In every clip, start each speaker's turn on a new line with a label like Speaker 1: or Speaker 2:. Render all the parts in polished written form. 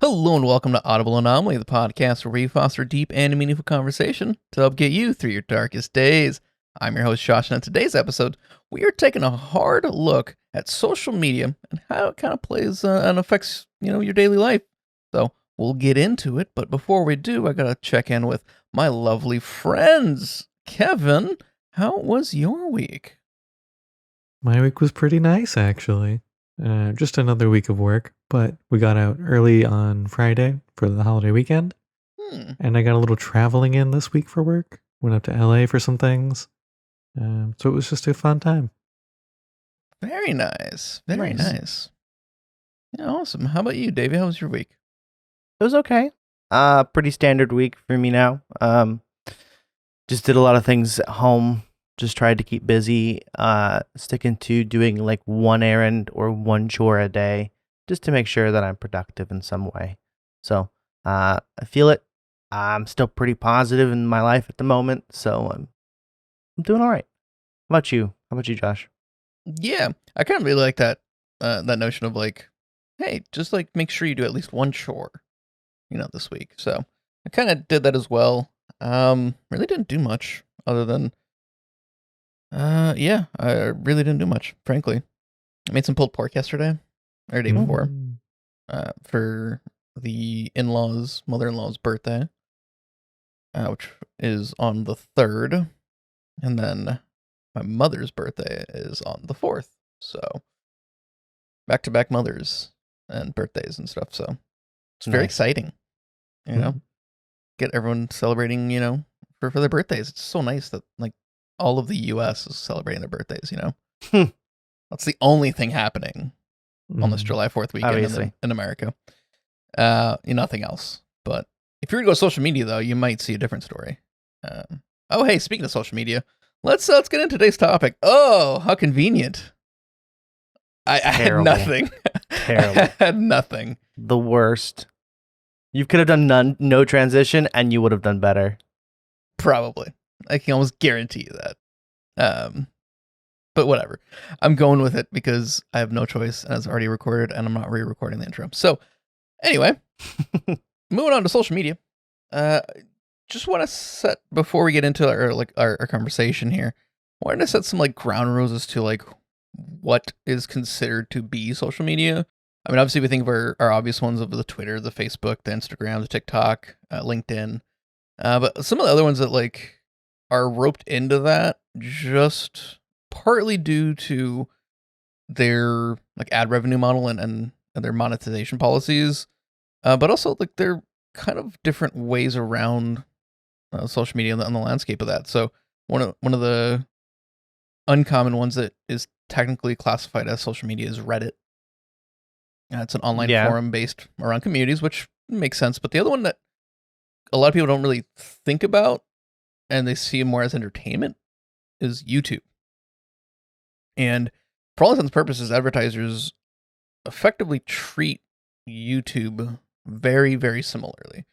Speaker 1: Hello and welcome to Audible Anomaly, the podcast where we foster deep and meaningful conversation to help get you through your darkest days. I'm your host, Josh, and in today's episode, we are taking a hard look at social media and how it kind of plays and affects, your daily life. So we'll get into it, but before we do, I gotta check in with my lovely friends. Kevin, how was your week?
Speaker 2: My week was pretty nice, actually. Just another week of work, but we got out early on Friday for the holiday weekend. And I got a little traveling in this week for work. Went up to LA for some things. So it was just a fun time.
Speaker 1: Very nice. Very
Speaker 3: Nice.
Speaker 1: nice. Yeah, awesome. How about you, Davey? How was your week?
Speaker 3: It was okay. Pretty standard week for me now. Just did a lot of things at home. Just tried to keep busy, sticking to doing like one errand or one chore a day, just to make sure that I'm productive in some way. So I feel it. I'm still pretty positive in my life at the moment, so I'm doing all right. How about you? How about you, Josh?
Speaker 1: Yeah, I kind of really like that that notion of like, hey, just like make sure you do at least one chore, this week. So I kind of did that as well. Really didn't do much other than, yeah, I really didn't do much, frankly. I made some pulled pork yesterday or the day before, for the mother-in-law's birthday, which is on the 3rd, and then my mother's birthday is on the 4th. So back-to-back mothers and birthdays and stuff. So it's very
Speaker 3: Nice.
Speaker 1: exciting, get everyone celebrating, for their birthdays. It's so nice that like all of the U.S. is celebrating their birthdays. That's the only thing happening on this July 4th weekend
Speaker 3: Obviously.
Speaker 1: in America. Nothing else. But if you were to go to social media, though, you might see a different story. Hey, speaking of social media, let's get into today's topic. Oh, how convenient. I had
Speaker 3: Terrible.
Speaker 1: nothing.
Speaker 3: Terrible.
Speaker 1: I had nothing.
Speaker 3: The worst. You could have done no transition, and you would have done better.
Speaker 1: Probably. I can almost guarantee you that. But whatever. I'm going with it because I have no choice, and it's already recorded, and I'm not re-recording the intro. So, anyway, moving on to social media. Just want to set, before we get into our conversation here, wanted to set some like ground rules as to like what is considered to be social media. I mean, obviously we think of our obvious ones of the Twitter, the Facebook, the Instagram, the TikTok, LinkedIn. But some of the other ones that like are roped into that just partly due to their like ad revenue model and their monetization policies, but also like they're kind of different ways around social media on the landscape of that. So one of the uncommon ones that is technically classified as social media is Reddit. It's an online forum based around communities, which makes sense. But the other one that a lot of people don't really think about, and they see it more as entertainment, is YouTube. And for all intents and purposes, advertisers effectively treat YouTube very, very similarly.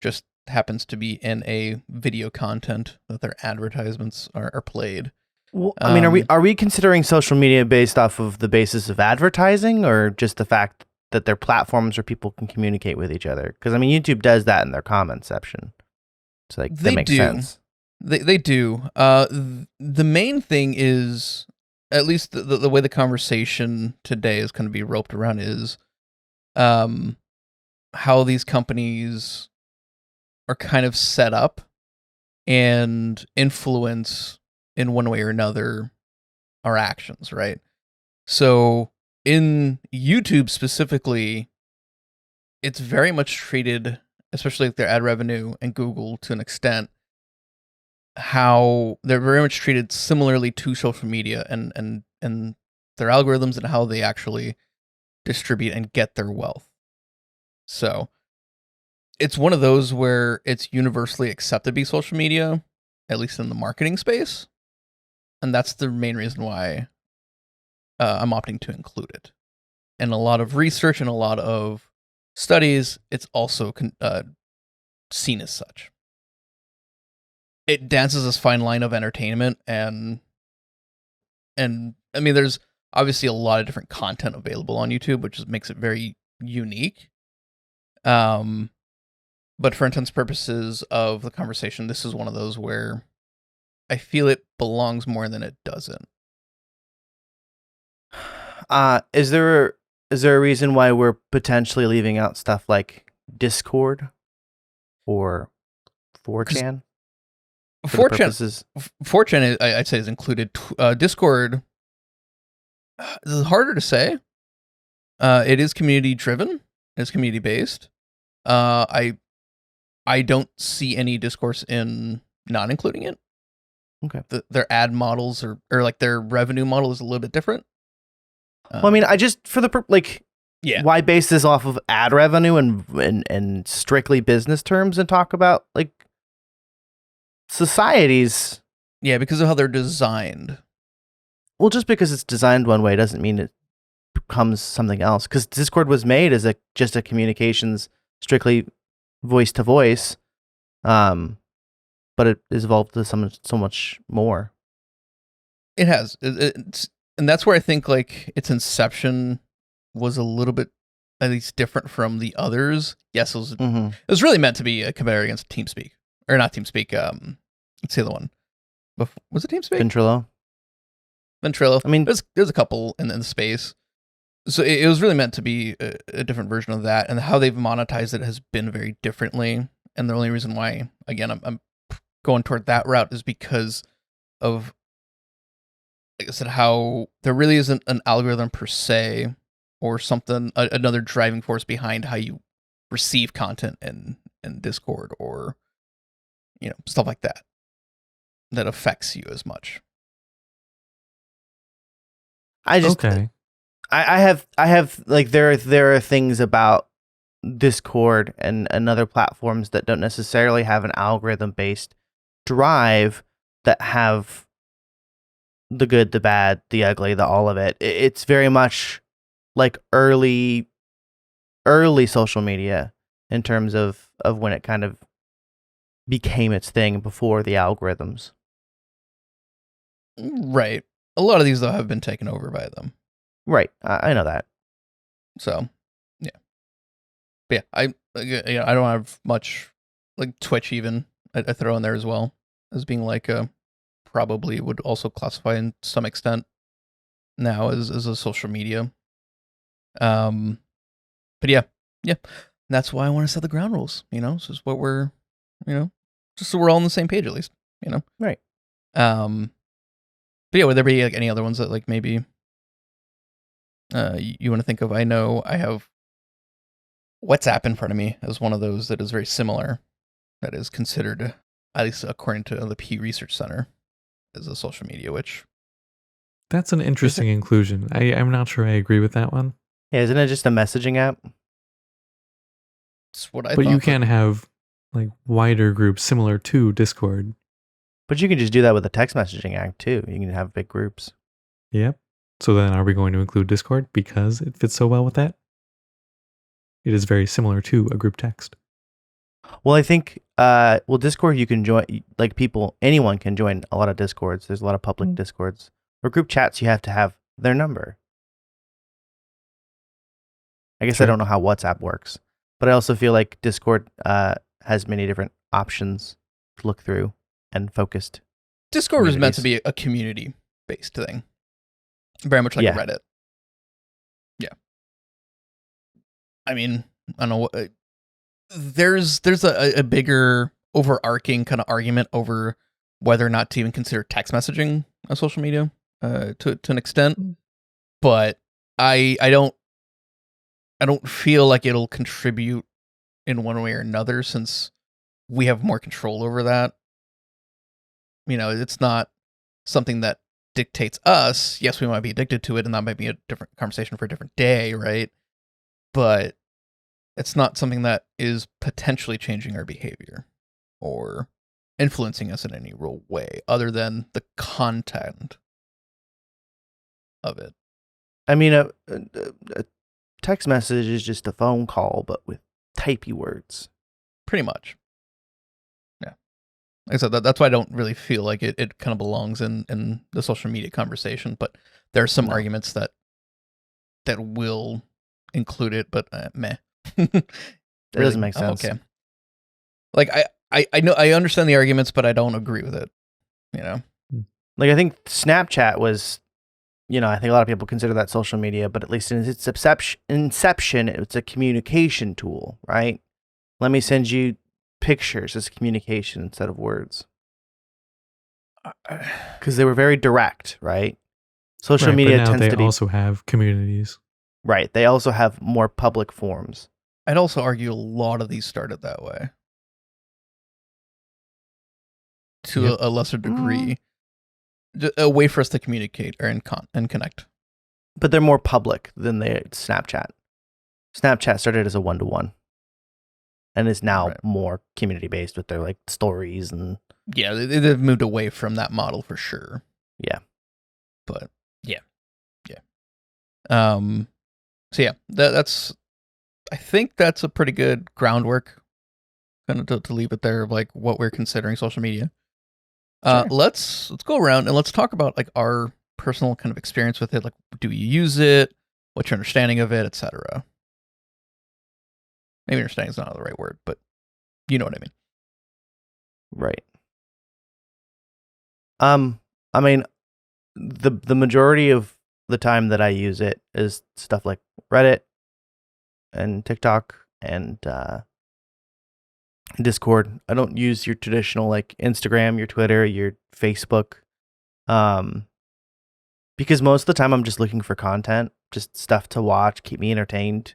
Speaker 1: Just happens to be in a video content that their advertisements are played.
Speaker 3: Well, I mean, are we considering social media based off of the basis of advertising, or just the fact that they're platforms where people can communicate with each other? Because I mean, YouTube does that in their comment section. It's like that makes sense.
Speaker 1: They do. The main thing is, at least the way the conversation today is going to be roped around, is how these companies are kind of set up and influence in one way or another our actions, right? So in YouTube specifically, it's very much treated, especially like their ad revenue and Google to an extent, how they're very much treated similarly to social media and their algorithms and how they actually distribute and get their wealth. So it's one of those where it's universally accepted to be social media, at least in the marketing space. And that's the main reason why I'm opting to include it. And a lot of research and a lot of studies, it's also seen as such. It dances this fine line of entertainment and I mean, there's obviously a lot of different content available on YouTube, which makes it very unique. But for intents purposes of the conversation, this is one of those where I feel it belongs more than it doesn't.
Speaker 3: Is there a reason why we're potentially leaving out stuff like Discord or 4chan?
Speaker 1: 4chan, I'd say, is included. Discord, this is harder to say. It is community driven. It's community based. I don't see any discourse in not including it.
Speaker 3: Okay.
Speaker 1: Their ad models or like their revenue model is a little bit different.
Speaker 3: Well, I mean, I just for the why base this off of ad revenue and strictly business terms and talk about like societies?
Speaker 1: Yeah, because of how they're designed.
Speaker 3: Well, just because it's designed one way doesn't mean it becomes something else. Because Discord was made as just a communications strictly voice to voice, but it has evolved to so much more.
Speaker 1: It has. And that's where I think like its inception was a little bit at least different from the others. Yes, it was really meant to be a competitor against TeamSpeak. Or not TeamSpeak, let's say the one. Was it TeamSpeak? Ventrilo. I mean, there's a couple in the space. So it was really meant to be a different version of that. And how they've monetized it has been very differently. And the only reason why, again, I'm going toward that route is because of, like I said, how there really isn't an algorithm per se or something, another driving force behind how you receive content in Discord or, stuff like that affects you as much.
Speaker 3: I have like there are things about Discord and other platforms that don't necessarily have an algorithm based drive that have the good, the bad, the ugly, the all of it. It's very much like early social media in terms of when it kind of became its thing before the algorithms.
Speaker 1: Right. A lot of these though have been taken over by them.
Speaker 3: Right. I know that.
Speaker 1: So, yeah. But yeah, I don't have much like Twitch even. I throw in there as well as being like probably would also classify in some extent now as a social media. But yeah. And that's why I want to set the ground rules, so it's what we're, just so we're all on the same page at least,
Speaker 3: Right.
Speaker 1: But yeah, would there be like any other ones that like maybe you want to think of? I know I have WhatsApp in front of me as one of those that is very similar, that is considered, at least according to the Pew Research Center, as a social media, which...
Speaker 2: That's an interesting inclusion. I'm not sure I agree with that one.
Speaker 3: Yeah, isn't it just a messaging app?
Speaker 1: That's what I thought.
Speaker 2: But you can have like wider groups similar to Discord.
Speaker 3: But you can just do that with a text messaging app too. You can have big groups.
Speaker 2: Yep. So then are we going to include Discord because it fits so well with that? It is very similar to a group text.
Speaker 3: Well, I think, Discord you can join, like anyone can join a lot of Discords. There's a lot of public Discords. Or group chats, you have to have their number. I guess I don't know how WhatsApp works. But I also feel like Discord has many different options to look through and focused.
Speaker 1: Discord was meant to be a community-based thing. Very much like a Reddit. Yeah. I mean, I don't know what... There's a bigger overarching kind of argument over whether or not to even consider text messaging a social media to an extent. But I don't feel like it'll contribute in one way or another since we have more control over that. It's not something that dictates us. Yes, we might be addicted to it, and that might be a different conversation for a different day, right? But it's not something that is potentially changing our behavior or influencing us in any real way other than the content of it.
Speaker 3: I mean, a text message is just a phone call, but with typey words.
Speaker 1: Pretty much. Yeah. Like I said, that's why I don't really feel like it kind of belongs in the social media conversation, but there are some arguments that will include it, but meh.
Speaker 3: It doesn't make sense.
Speaker 1: Okay. Like I know I understand the arguments, but I don't agree with it. You know,
Speaker 3: like I think Snapchat was, I think a lot of people consider that social media, but at least in its inception, it's a communication tool, right? Let me send you pictures as communication instead of words. Because they were very direct, right? Social media
Speaker 2: but now
Speaker 3: tends
Speaker 2: they
Speaker 3: to be
Speaker 2: also have communities.
Speaker 3: right. They also have more public forms.
Speaker 1: I'd also argue a lot of these started that way. To a lesser degree, a way for us to communicate or and connect.
Speaker 3: But they're more public than Snapchat. Snapchat started as a 1-to-1, and is now more community based with their like stories and.
Speaker 1: Yeah, they've moved away from that model for sure.
Speaker 3: Yeah,
Speaker 1: but yeah. So yeah, that's. I think that's a pretty good groundwork, kind of to leave it there, of like what we're considering social media.
Speaker 3: Sure.
Speaker 1: Let's go around and let's talk about like our personal kind of experience with it. Like, do you use it? What's your understanding of it, etc. Maybe understanding is not the right word, but you know what I mean.
Speaker 3: Right. I mean, the majority of the time that I use it is stuff like Reddit and TikTok and Discord. I don't use your traditional like Instagram, your Twitter, your Facebook, because most of the time I'm just looking for content, just stuff to watch, keep me entertained,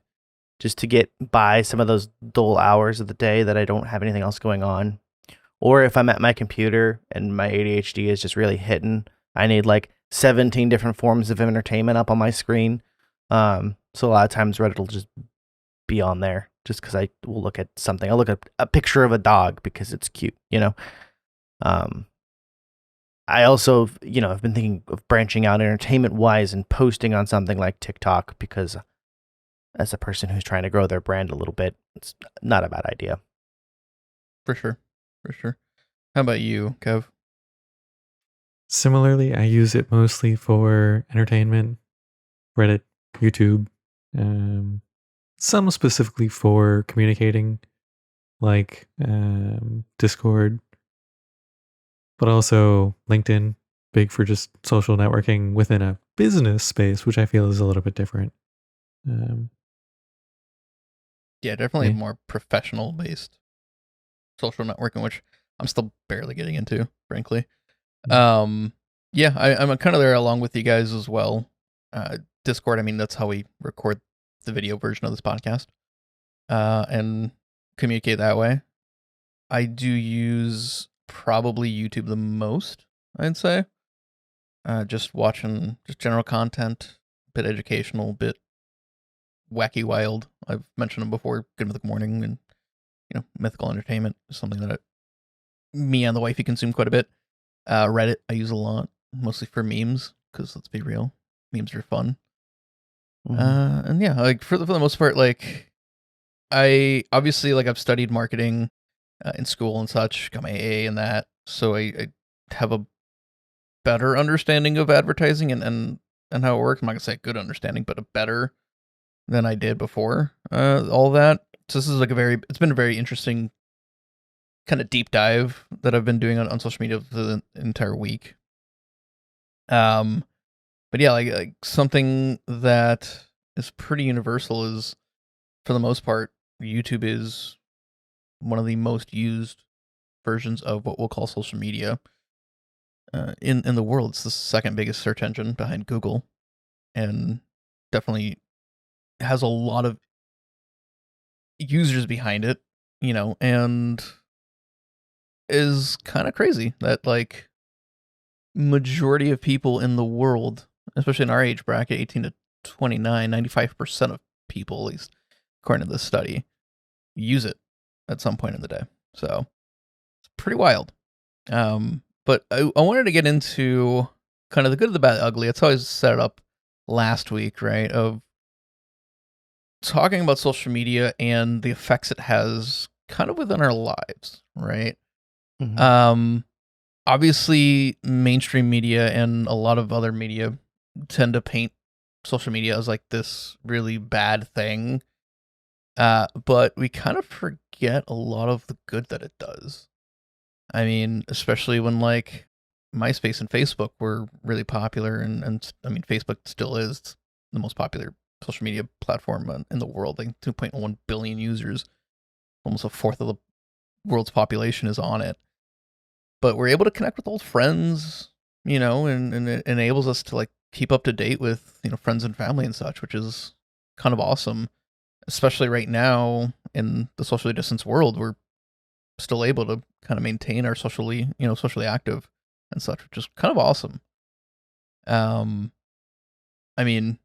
Speaker 3: just to get by some of those dull hours of the day that I don't have anything else going on. Or if I'm at my computer and my ADHD is just really hitting, I need like 17 different forms of entertainment up on my screen. So a lot of times Reddit will just be on there just because I will look at something. I'll look at a picture of a dog because it's cute, I also, I've been thinking of branching out entertainment-wise and posting on something like TikTok because as a person who's trying to grow their brand a little bit, it's not a bad idea.
Speaker 1: For sure. How about you, Kev?
Speaker 2: Similarly, I use it mostly for entertainment, Reddit, YouTube, some specifically for communicating, like Discord, but also LinkedIn, big for just social networking within a business space, which I feel is a little bit different.
Speaker 1: Yeah, definitely more professional-based social networking, which I'm still barely getting into, frankly. Yeah, I'm kind of there along with you guys as well. Discord, I mean, that's how we record the video version of this podcast, and communicate that way. I do use probably YouTube the most, I'd say. Just watching just general content, bit educational, bit wacky wild. I've mentioned them before. Good Mythic Morning and mythical entertainment is something that me and the wifey consume quite a bit. Reddit I use a lot, mostly for memes, because let's be real, memes are fun. And yeah, like for the most part, like I obviously like I've studied marketing in school and such, got my AA in that, so I have a better understanding of advertising and how it works. I'm not gonna say a good understanding, but a better than I did before all that. So this is like it's been a very interesting kind of deep dive that I've been doing on social media for the entire week. But yeah, like something that is pretty universal is, for the most part, YouTube is one of the most used versions of what we'll call social media in the world. It's the second biggest search engine behind Google, and definitely has a lot of users behind it, and is kind of crazy that like majority of people in the world, especially in our age bracket, 18 to 29, 95% of people, at least according to this study, use it at some point in the day. So it's pretty wild. But I wanted to get into kind of the good, the bad, the ugly. It's always set it up last week, right? Of talking about social media and the effects it has kind of within our lives, right? Obviously mainstream media and a lot of other media tend to paint social media as like this really bad thing But we kind of forget a lot of the good that it does. I mean, especially when like MySpace and Facebook were really popular, and I mean, Facebook still is the most popular social media platform in the world. Like 2.1 billion users, almost a fourth of the world's population is on it. But we're able to connect with old friends, and it enables us to like keep up to date with friends and family and such, which is kind of awesome. Especially right now in the socially distanced world, we're still able to kind of maintain our socially active and such, which is kind of awesome. I mean,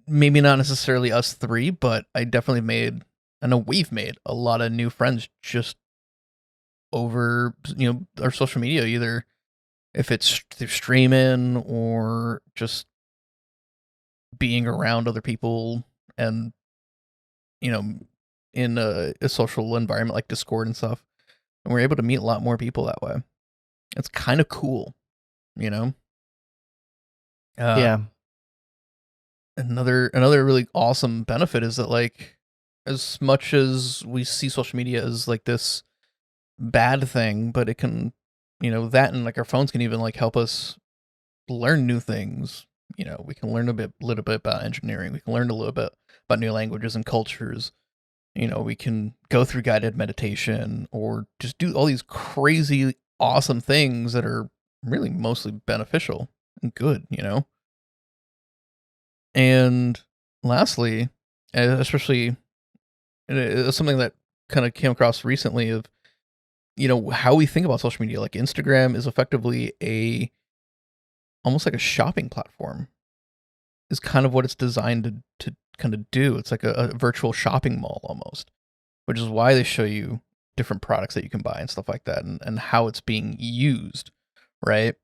Speaker 1: maybe not necessarily us three, but I know we've made a lot of new friends just over, our social media, either if it's through streaming or just being around other people and, in a social environment like Discord and stuff. And we're able to meet a lot more people that way. It's kind of cool, you know?
Speaker 3: Yeah.
Speaker 1: Another really awesome benefit is that, like, as much as we see social media as like this bad thing, but it can, that and like our phones can even like help us learn new things. We can learn little bit about engineering. We can learn a little bit about new languages and cultures. We can go through guided meditation or just do all these crazy, awesome things that are really mostly beneficial and good, And lastly, especially, and it's something that kind of came across recently of, how we think about social media. Like Instagram is effectively almost like a shopping platform is kind of what it's designed to kind of do. It's like a virtual shopping mall almost, which is why they show you different products that you can buy and stuff like that, and how it's being used, right?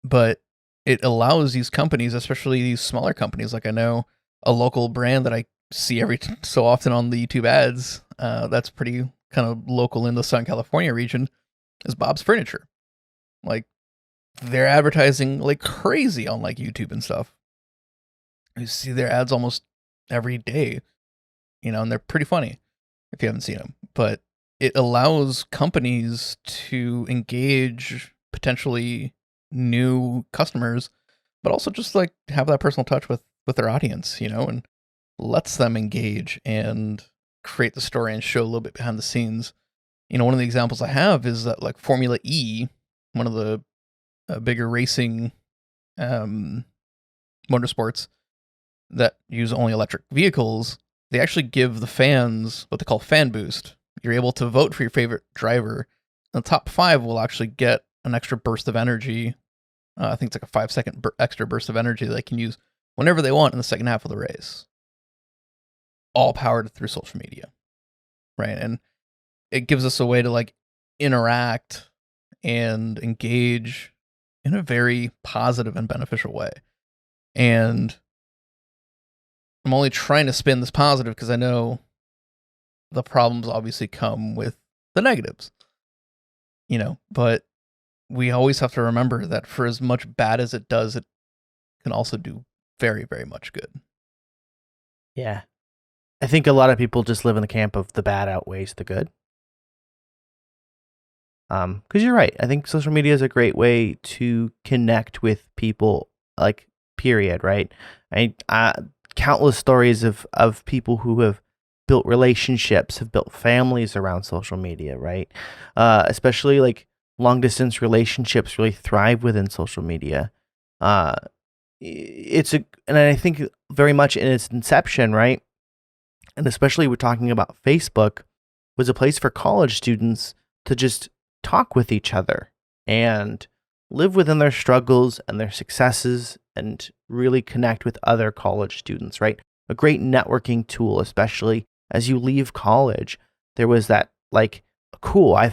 Speaker 1: But it allows these companies, especially these smaller companies, like I know a local brand that I see every so often on the YouTube ads, that's pretty kind of local in the Southern California region, is Bob's Furniture. Like, they're advertising like crazy on like YouTube and stuff. You see their ads almost every day, and they're pretty funny if you haven't seen them. But it allows companies to engage potentially new customers, but also just like have that personal touch with their audience, and lets them engage and create the story and show a little bit behind the scenes. One of the examples I have is that like Formula E, one of the bigger racing motorsports that use only electric vehicles, they actually give the fans what they call fan boost. You're able to vote for your favorite driver. The top 5 will actually get an extra burst of energy. I think it's like a 5-second extra burst of energy that they can use whenever they want in the second half of the race. All powered through social media, right? And it gives us a way to like interact and engage in a very positive and beneficial way. And I'm only trying to spin this positive because I know the problems obviously come with the negatives, but we always have to remember that for as much bad as it does, it can also do very, very much good.
Speaker 3: Yeah. I think a lot of people just live in the camp of the bad outweighs the good. Because you're right. I think social media is a great way to connect with people, like, period, right? Countless stories of people who have built relationships, have built families around social media, right? Especially like long distance relationships really thrive within social media. And I think very much in its inception, right? And especially we're talking about Facebook, was a place for college students to just talk with each other and live within their struggles and their successes and really connect with other college students, right? A great networking tool, especially as you leave college. There was that like, cool, I've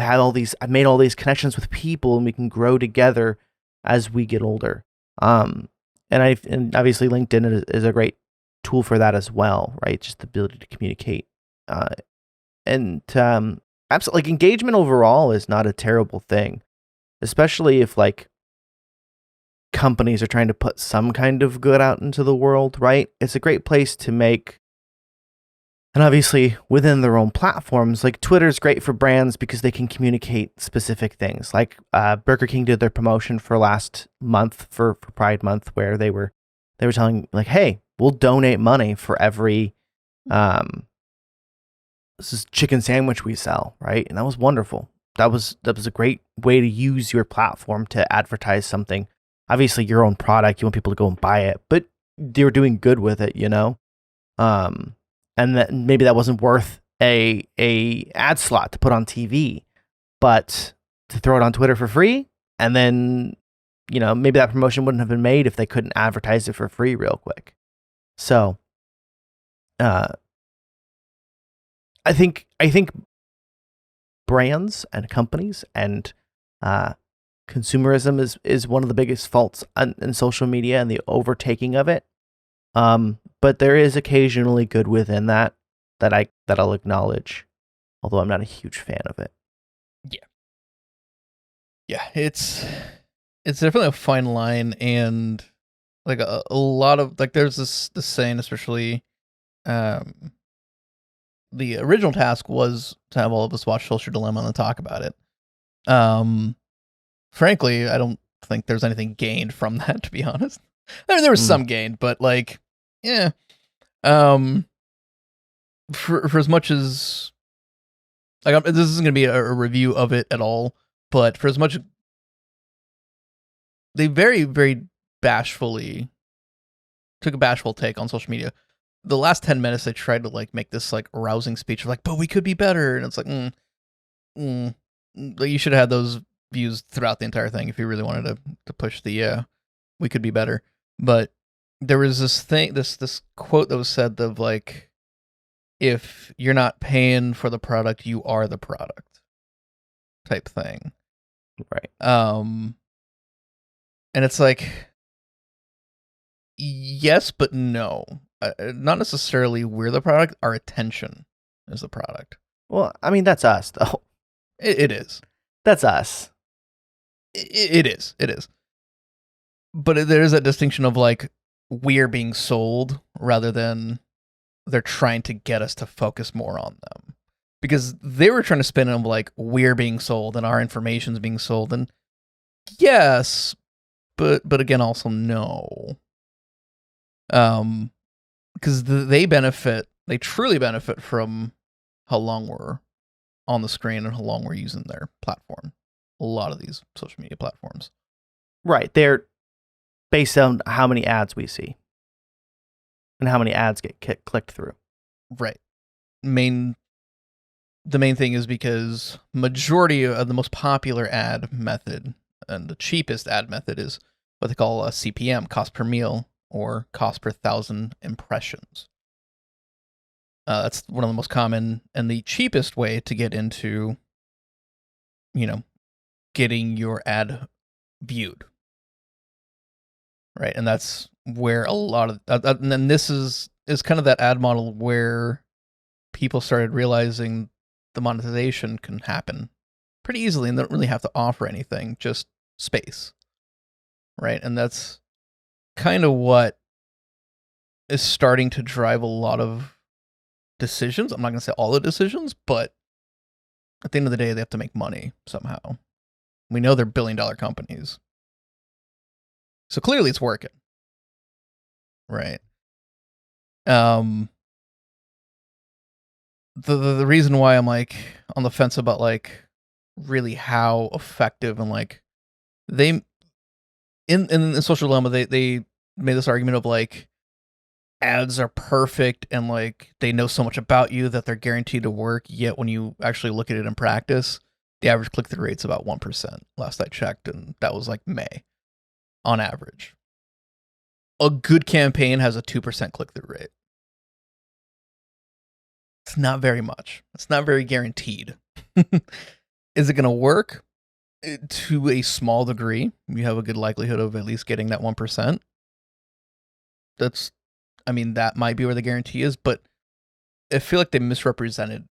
Speaker 3: made all these connections with people and we can grow together as we get older. And obviously LinkedIn is a great tool for that as well, right? Just the ability to communicate. Absolutely, like, engagement overall is not a terrible thing, especially if like companies are trying to put some kind of good out into the world, right? It's a great place to make And obviously within their own platforms, like Twitter's great for brands because they can communicate specific things. Like Burger King did their promotion for last month for Pride Month, where they were telling like, hey, we'll donate money for every this is chicken sandwich we sell, right? And that was wonderful. That was a great way to use your platform to advertise something. Obviously your own product, you want people to go and buy it, but they were doing good with it, you know? And that maybe that wasn't worth a ad slot to put on TV, but to throw it on Twitter for free, and then, you know, maybe that promotion wouldn't have been made if they couldn't advertise it for free real quick. So, I think brands and companies and consumerism is one of the biggest faults in social media and the overtaking of it. But there is occasionally good within that I'll acknowledge, although I'm not a huge fan of it.
Speaker 1: Yeah, it's definitely a fine line, and like a lot of like there's this saying, especially the original task was to have all of us watch Social Dilemma and talk about it. Frankly, I don't think there's anything gained from that, to be honest. I mean, there was some gain, but like, yeah. For as much as like this isn't going to be a review of it at all, but for as much they very, very bashfully took a bashful take on social media. The last 10 minutes they tried to like make this like rousing speech of like, but we could be better, and it's like, you should have had those views throughout the entire thing if you really wanted to push the we could be better. But there was this thing, this quote that was said of like, if you're not paying for the product, you are the product, type thing.
Speaker 3: Right.
Speaker 1: And it's like, yes, but no. Not necessarily we're the product. Our attention is the product.
Speaker 3: Well, I mean, that's us, though.
Speaker 1: It is.
Speaker 3: That's us.
Speaker 1: It is. It is. But there is that distinction of like, we're being sold rather than they're trying to get us to focus more on them. Because they were trying to spin it of like, we're being sold and our information's being sold. And yes, but again, also no. Because they truly benefit from how long we're on the screen and how long we're using their platform. A lot of these social media platforms.
Speaker 3: Right. They're based on how many ads we see and how many ads get clicked through.
Speaker 1: Right. The main thing is because majority of the most popular ad method and the cheapest ad method is what they call a CPM, cost per meal, or cost per 1,000 impressions. That's one of the most common and the cheapest way to get into, getting your ad viewed. Right. And that's where a lot of, and then this is kind of that ad model where people started realizing the monetization can happen pretty easily and they don't really have to offer anything, just space. Right. And that's kind of what is starting to drive a lot of decisions. I'm not going to say all the decisions, but at the end of the day, they have to make money somehow. We know they're billion-dollar companies. So clearly it's working. Right. The reason why I'm like on the fence about like really how effective and like they in the Social Dilemma they made this argument of like ads are perfect and like they know so much about you that they're guaranteed to work, yet when you actually look at it in practice, the average click-through rate's about 1% last I checked, and that was like May on average. A good campaign has a 2% click-through rate. It's not very much. It's not very guaranteed. Is it going to work? To a small degree. You have a good likelihood of at least getting that 1%. That might be where the guarantee is, but I feel like they misrepresented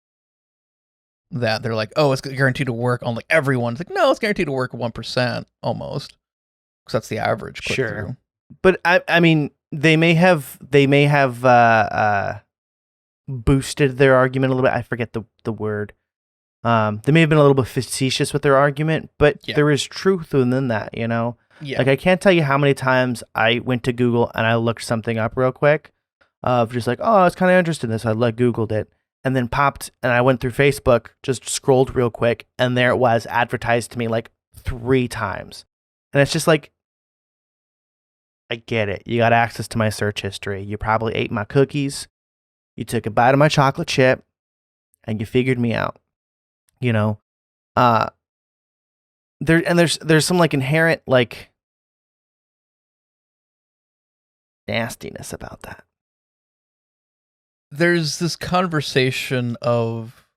Speaker 1: that. They're like, oh, it's guaranteed to work on like everyone. It's like, no, it's guaranteed to work 1% almost, because that's the average click-through.
Speaker 3: Sure. But I mean, they may have boosted their argument a little bit. I forget the word. They may have been a little bit facetious with their argument, but there is truth within that, you know?
Speaker 1: Yeah.
Speaker 3: Like, I can't tell you how many times I went to Google and I looked something up real quick of just like, oh, I was kind of interested in this. I Googled it and then popped and I went through Facebook, just scrolled real quick, and there it was advertised to me like 3 times. And it's just like, I get it. You got access to my search history. You probably ate my cookies. You took a bite of my chocolate chip and you figured me out. You know, there's some like inherent like nastiness about that.
Speaker 1: There's this conversation of,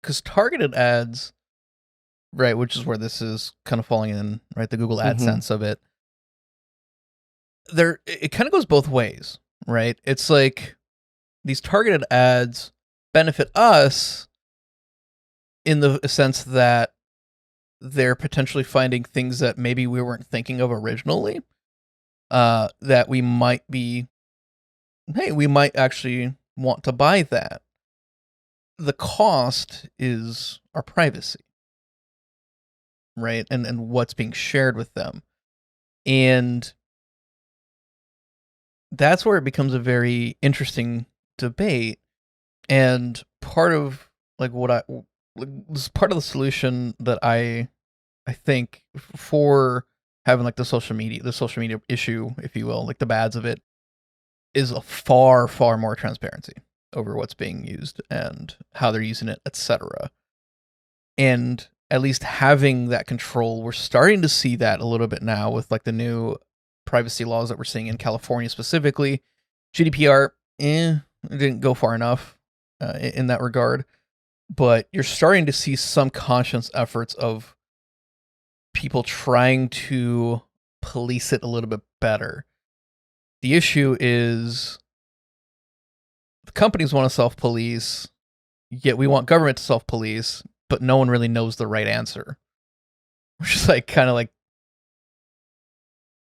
Speaker 1: because targeted ads, right, which is where this is kind of falling in, right, the Google AdSense of it. It kind of goes both ways, right? It's like these targeted ads benefit us in the sense that they're potentially finding things that maybe we weren't thinking of originally, that we might actually want to buy that. The cost is our privacy, right? And what's being shared with them. And that's where it becomes a very interesting debate. And part of this part of the solution that I think for having like the social media issue, if you will, like the bads of it, is a far more transparency over what's being used and how they're using it, etc. And at least having that control, we're starting to see that a little bit now with like the new privacy laws that we're seeing in California specifically. GDPR, it didn't go far enough in that regard, but you're starting to see some conscious efforts of people trying to police it a little bit better. The issue is the companies want to self-police, yet we want government to self-police, but no one really knows the right answer. Which is like kind of like,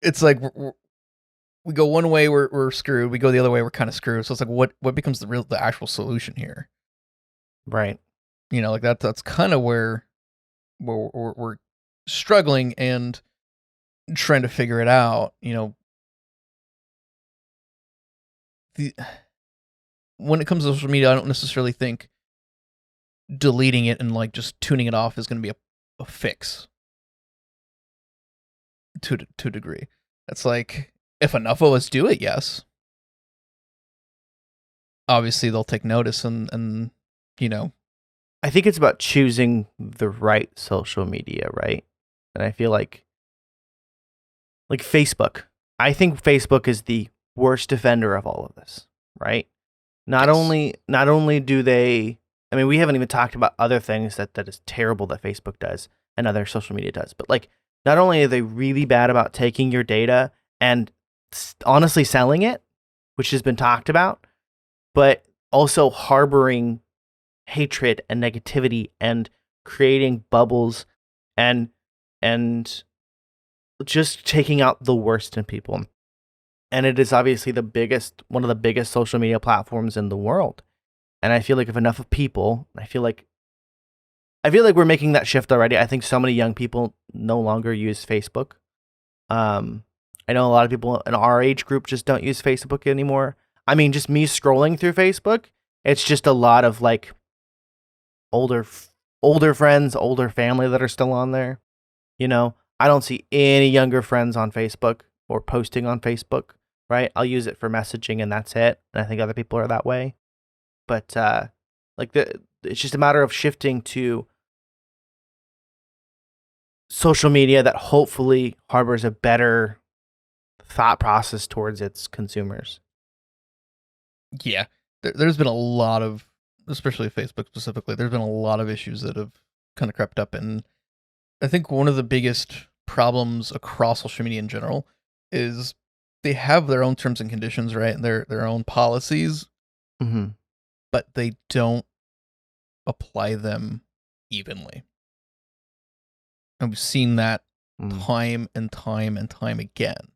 Speaker 1: it's like we go one way, we're screwed. We go the other way, we're kind of screwed. So it's like, what becomes the actual solution here?
Speaker 3: Right.
Speaker 1: You know, like that's kind of where we're struggling and trying to figure it out. You know, when it comes to social media, I don't necessarily think deleting it and like just tuning it off is going to be a fix to a degree. It's like, if enough of us do it, yes. Obviously, they'll take notice and you know.
Speaker 3: I think it's about choosing the right social media, right? And I feel like Facebook. I think Facebook is the worst offender of all of this, right? Not only do they, I mean, we haven't even talked about other things that is terrible that Facebook does and other social media does, but like, not only are they really bad about taking your data and honestly selling it, which has been talked about, but also harboring hatred and negativity and creating bubbles and just taking out the worst in people. And it is obviously one of the biggest social media platforms in the world. And I feel like if enough of people, I feel like we're making that shift already. I think so many young people no longer use Facebook. I know a lot of people in our age group just don't use Facebook anymore. I mean, just me scrolling through Facebook, it's just a lot of like older friends, older family that are still on there. You know, I don't see any younger friends on Facebook or posting on Facebook, right? I'll use it for messaging and that's it. And I think other people are that way. But it's just a matter of shifting to social media that hopefully harbors a better thought process towards its consumers.
Speaker 1: Yeah, there's been a lot of, especially Facebook specifically, there's been a lot of issues that have kind of crept up. And I think one of the biggest problems across social media in general is they have their own terms and conditions, right? And their own policies, but they don't apply them evenly. And we've seen that time and time and time again.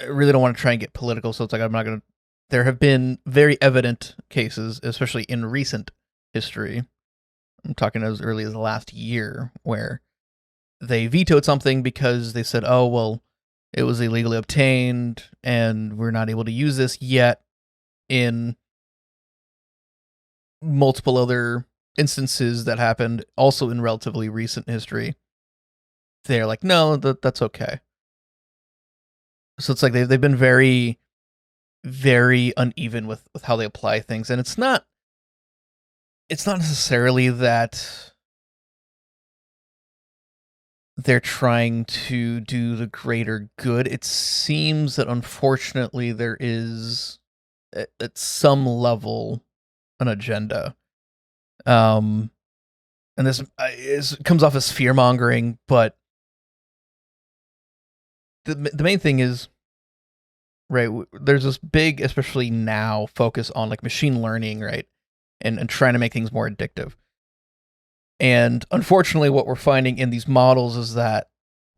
Speaker 1: I really don't want to try and get political, so it's like I'm not going to. There have been very evident cases, especially in recent history. I'm talking as early as the last year, where they vetoed something because they said, "Oh, well, it was illegally obtained, and we're not able to use this yet." In multiple other instances that happened, also in relatively recent history, they're like, "No, that's okay." So it's like they've been very, very uneven with how they apply things, and it's not necessarily that they're trying to do the greater good. It seems that unfortunately there is at some level an agenda. And this comes off as fear mongering, but the main thing is, right, there's this big, especially now, focus on like machine learning, right, and trying to make things more addictive. And unfortunately, what we're finding in these models is that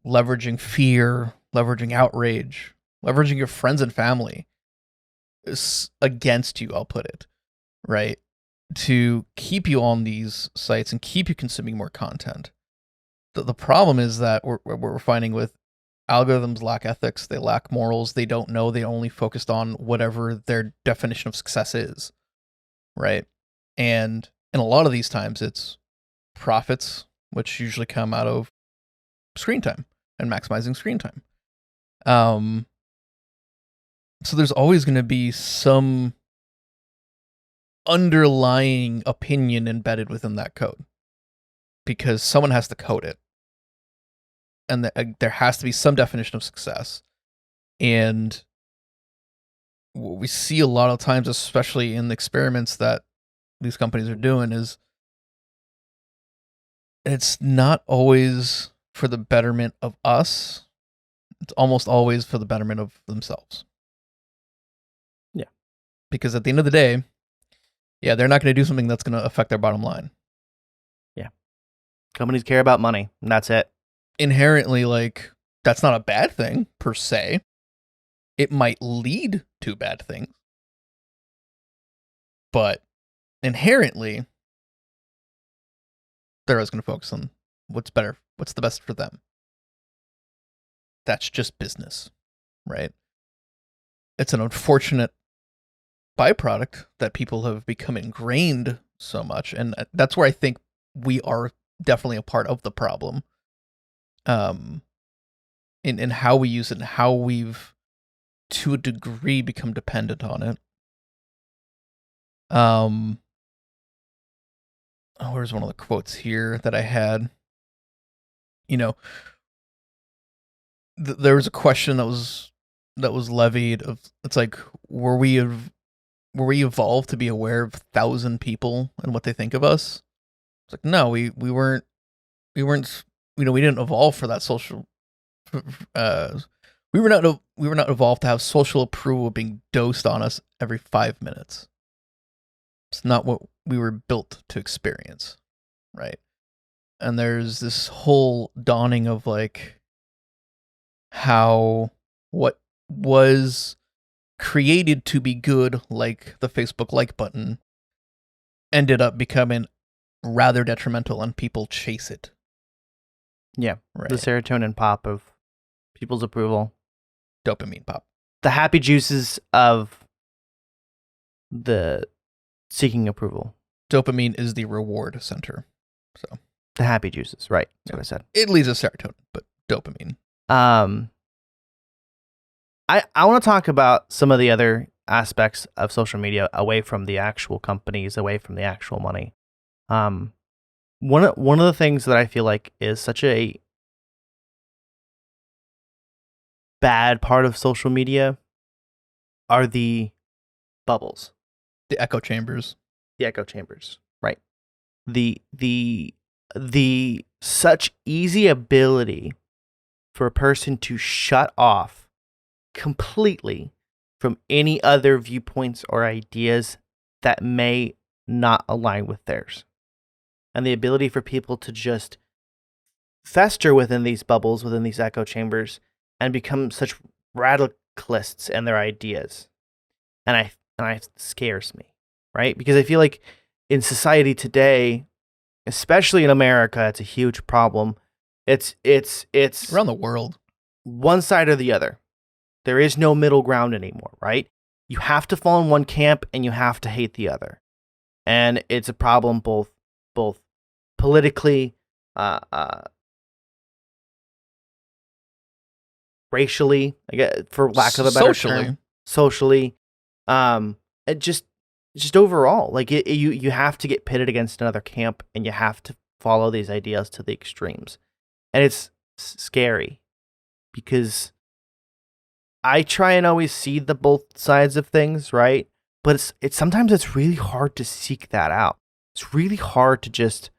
Speaker 1: leveraging fear, leveraging outrage, leveraging your friends and family is against you, I'll put it, right, to keep you on these sites and keep you consuming more content. The problem is that we're finding with algorithms lack ethics, they lack morals, they don't know, they only focused on whatever their definition of success is, right? And in a lot of these times, it's profits, which usually come out of screen time and maximizing screen time. So there's always going to be some underlying opinion embedded within that code because someone has to code it. And there has to be some definition of success. And what we see a lot of times, especially in the experiments that these companies are doing, is it's not always for the betterment of us. It's almost always for the betterment of themselves.
Speaker 3: Yeah.
Speaker 1: Because at the end of the day, yeah, they're not going to do something that's going to affect their bottom line.
Speaker 3: Yeah. Companies care about money, and that's it.
Speaker 1: Inherently, like, that's not a bad thing per se. It might lead to bad things, but inherently they're always going to focus on what's better, what's the best for them. That's just business, right? It's an unfortunate byproduct that people have become ingrained so much, and that's where I think we are definitely a part of the problem. In how we use it and how we've, to a degree, become dependent on it. Where's one of the quotes here that I had? You know, there was a question that was levied of, it's like, were we evolved to be aware of 1,000 people and what they think of us? It's like, no, we weren't, we didn't evolve for that social. We were not evolved to have social approval being dosed on us every 5 minutes. It's not what we were built to experience, right? And there's this whole dawning of like how what was created to be good, like the Facebook like button, ended up becoming rather detrimental, and people chase it.
Speaker 3: Yeah, right. The serotonin pop of people's approval.
Speaker 1: Dopamine pop.
Speaker 3: The happy juices of the seeking approval.
Speaker 1: Dopamine is the reward center. So
Speaker 3: the happy juices, right? That's what I said.
Speaker 1: It leads to serotonin, but dopamine.
Speaker 3: I want to talk about some of the other aspects of social media away from the actual companies, away from the actual money. One of the things that I feel like is such a bad part of social media are the bubbles.
Speaker 1: The echo chambers.
Speaker 3: The echo chambers, right. The such easy ability for a person to shut off completely from any other viewpoints or ideas that may not align with theirs. And the ability for people to just fester within these bubbles, within these echo chambers, and become such checklists and their ideas, and it scares me, right? Because I feel like in society today, especially in America, it's a huge problem. It's
Speaker 1: Around the world.
Speaker 3: one side or the other. There is no middle ground anymore, right? You have to fall in one camp and you have to hate the other. And it's a problem both politically, racially, I guess, for lack of a better term, socially, it just overall, like you have to get pitted against another camp and you have to follow these ideas to the extremes, and it's scary because I try and always see the both sides of things, right? But it's sometimes it's really hard to seek that out. It's really hard to just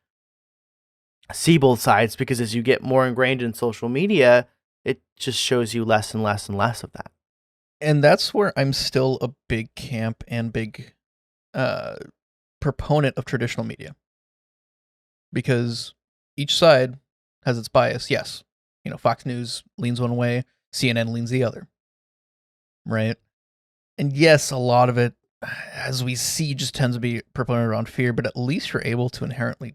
Speaker 3: see both sides because as you get more ingrained in social media, it just shows you less and less and less of that.
Speaker 1: And that's where I'm still a big camp and big proponent of traditional media. Because each side has its bias. Yes, Fox News leans one way, CNN leans the other. Right? And yes, a lot of it, as we see, just tends to be proponent around fear, but at least you're able to inherently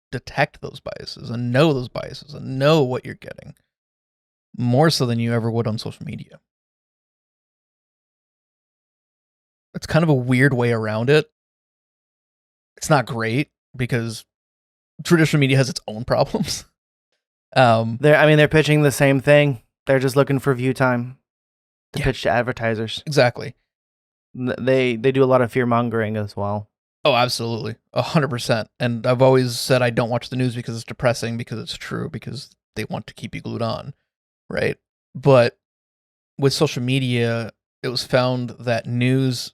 Speaker 1: detect those biases and know those biases and know what you're getting. More so than you ever would on social media. It's kind of a weird way around it. It's not great because traditional media has its own problems.
Speaker 3: They're pitching the same thing. They're just looking for view time to pitch to advertisers.
Speaker 1: Exactly.
Speaker 3: They do a lot of fear mongering as well.
Speaker 1: Oh, absolutely. 100%. And I've always said I don't watch the news because it's depressing, because it's true, because they want to keep you glued on. Right? But with social media, it was found that news,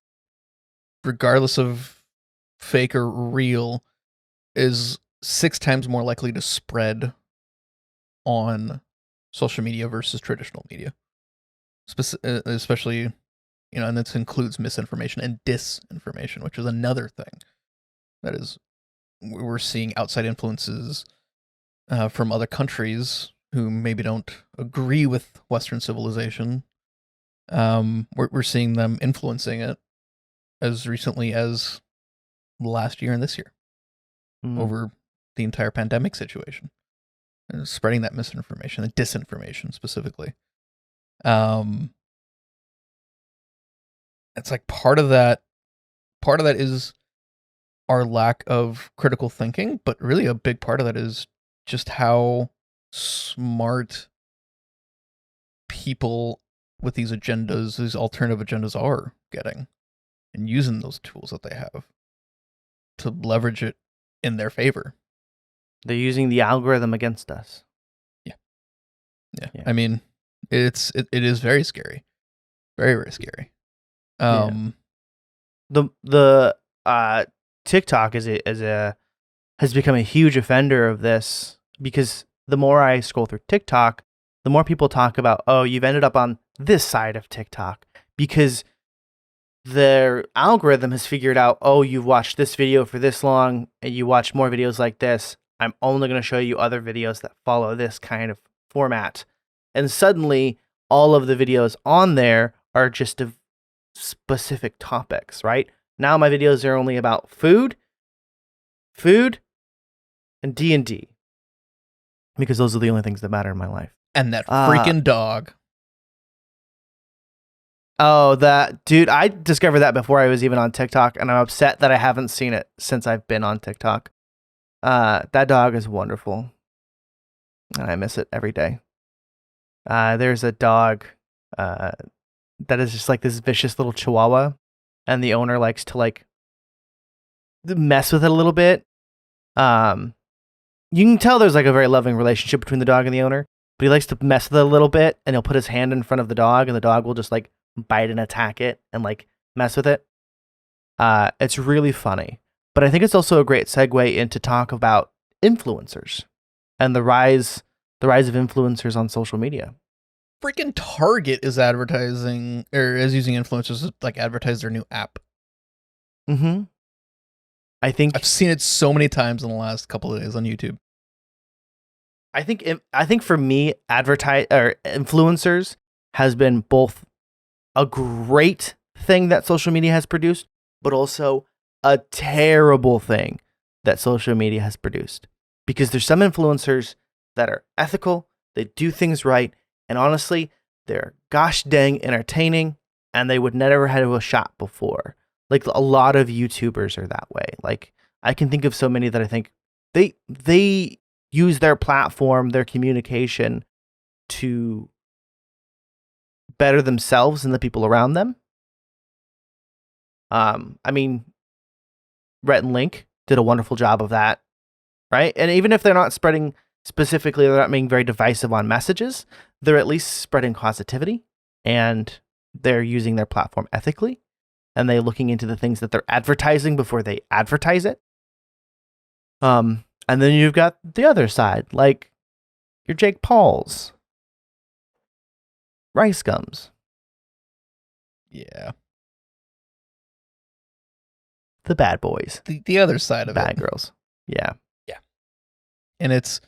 Speaker 1: regardless of fake or real, is 6 times more likely to spread on social media versus traditional media. Especially, and this includes misinformation and disinformation, which is another thing. That is, we're seeing outside influences from other countries who maybe don't agree with Western civilization. We're seeing them influencing it as recently as last year and this year over the entire pandemic situation, and spreading that misinformation and disinformation specifically. It's like part of that is our lack of critical thinking, but really a big part of that is just how smart people with these agendas, these alternative agendas, are getting and using those tools that they have to leverage it in their favor.
Speaker 3: They're using the algorithm against us.
Speaker 1: Yeah. I mean, it is very scary. Very, very scary.
Speaker 3: The TikTok has become a huge offender of this, because the more I scroll through TikTok, the more people talk about, oh, you've ended up on this side of TikTok because their algorithm has figured out, oh, you've watched this video for this long and you watch more videos like this. I'm only going to show you other videos that follow this kind of format. And suddenly all of the videos on there are just of specific topics, right? Now my videos are only about food, and D&D, because those are the only things that matter in my life.
Speaker 1: And that freaking dog.
Speaker 3: Oh, that dude! I discovered that before I was even on TikTok, and I'm upset that I haven't seen it since I've been on TikTok. That dog is wonderful, and I miss it every day. There's a dog that is just like this vicious little chihuahua, and the owner likes to mess with it a little bit. You can tell there's like a very loving relationship between the dog and the owner, but he likes to mess with it a little bit, and he'll put his hand in front of the dog, and the dog will just bite and attack it and mess with it. It's really funny, but I think it's also a great segue into talk about influencers and the rise of influencers on social media.
Speaker 1: Freaking Target is advertising, or is using influencers to advertise their new app.
Speaker 3: Mm-hmm. I think
Speaker 1: I've seen it so many times in the last couple of days on YouTube.
Speaker 3: I think for me, influencers has been both a great thing that social media has produced, but also a terrible thing that social media has produced. Because there's some influencers that are ethical, they do things right, and honestly, they're gosh dang entertaining, and they would never have a shot before. Like a lot of YouTubers are that way. Like I can think of so many that I think they use their platform, their communication to better themselves and the people around them. I mean, Rhett and Link did a wonderful job of that, right? And even if they're not spreading specifically, they're not being very divisive on messages, they're at least spreading positivity, and they're using their platform ethically, and they're looking into the things that they're advertising before they advertise it. And then you've got the other side, like your Jake Pauls, Rice Gums.
Speaker 1: Yeah.
Speaker 3: The bad boys.
Speaker 1: The other side of
Speaker 3: bad
Speaker 1: it.
Speaker 3: girls. Yeah.
Speaker 1: Yeah. And it's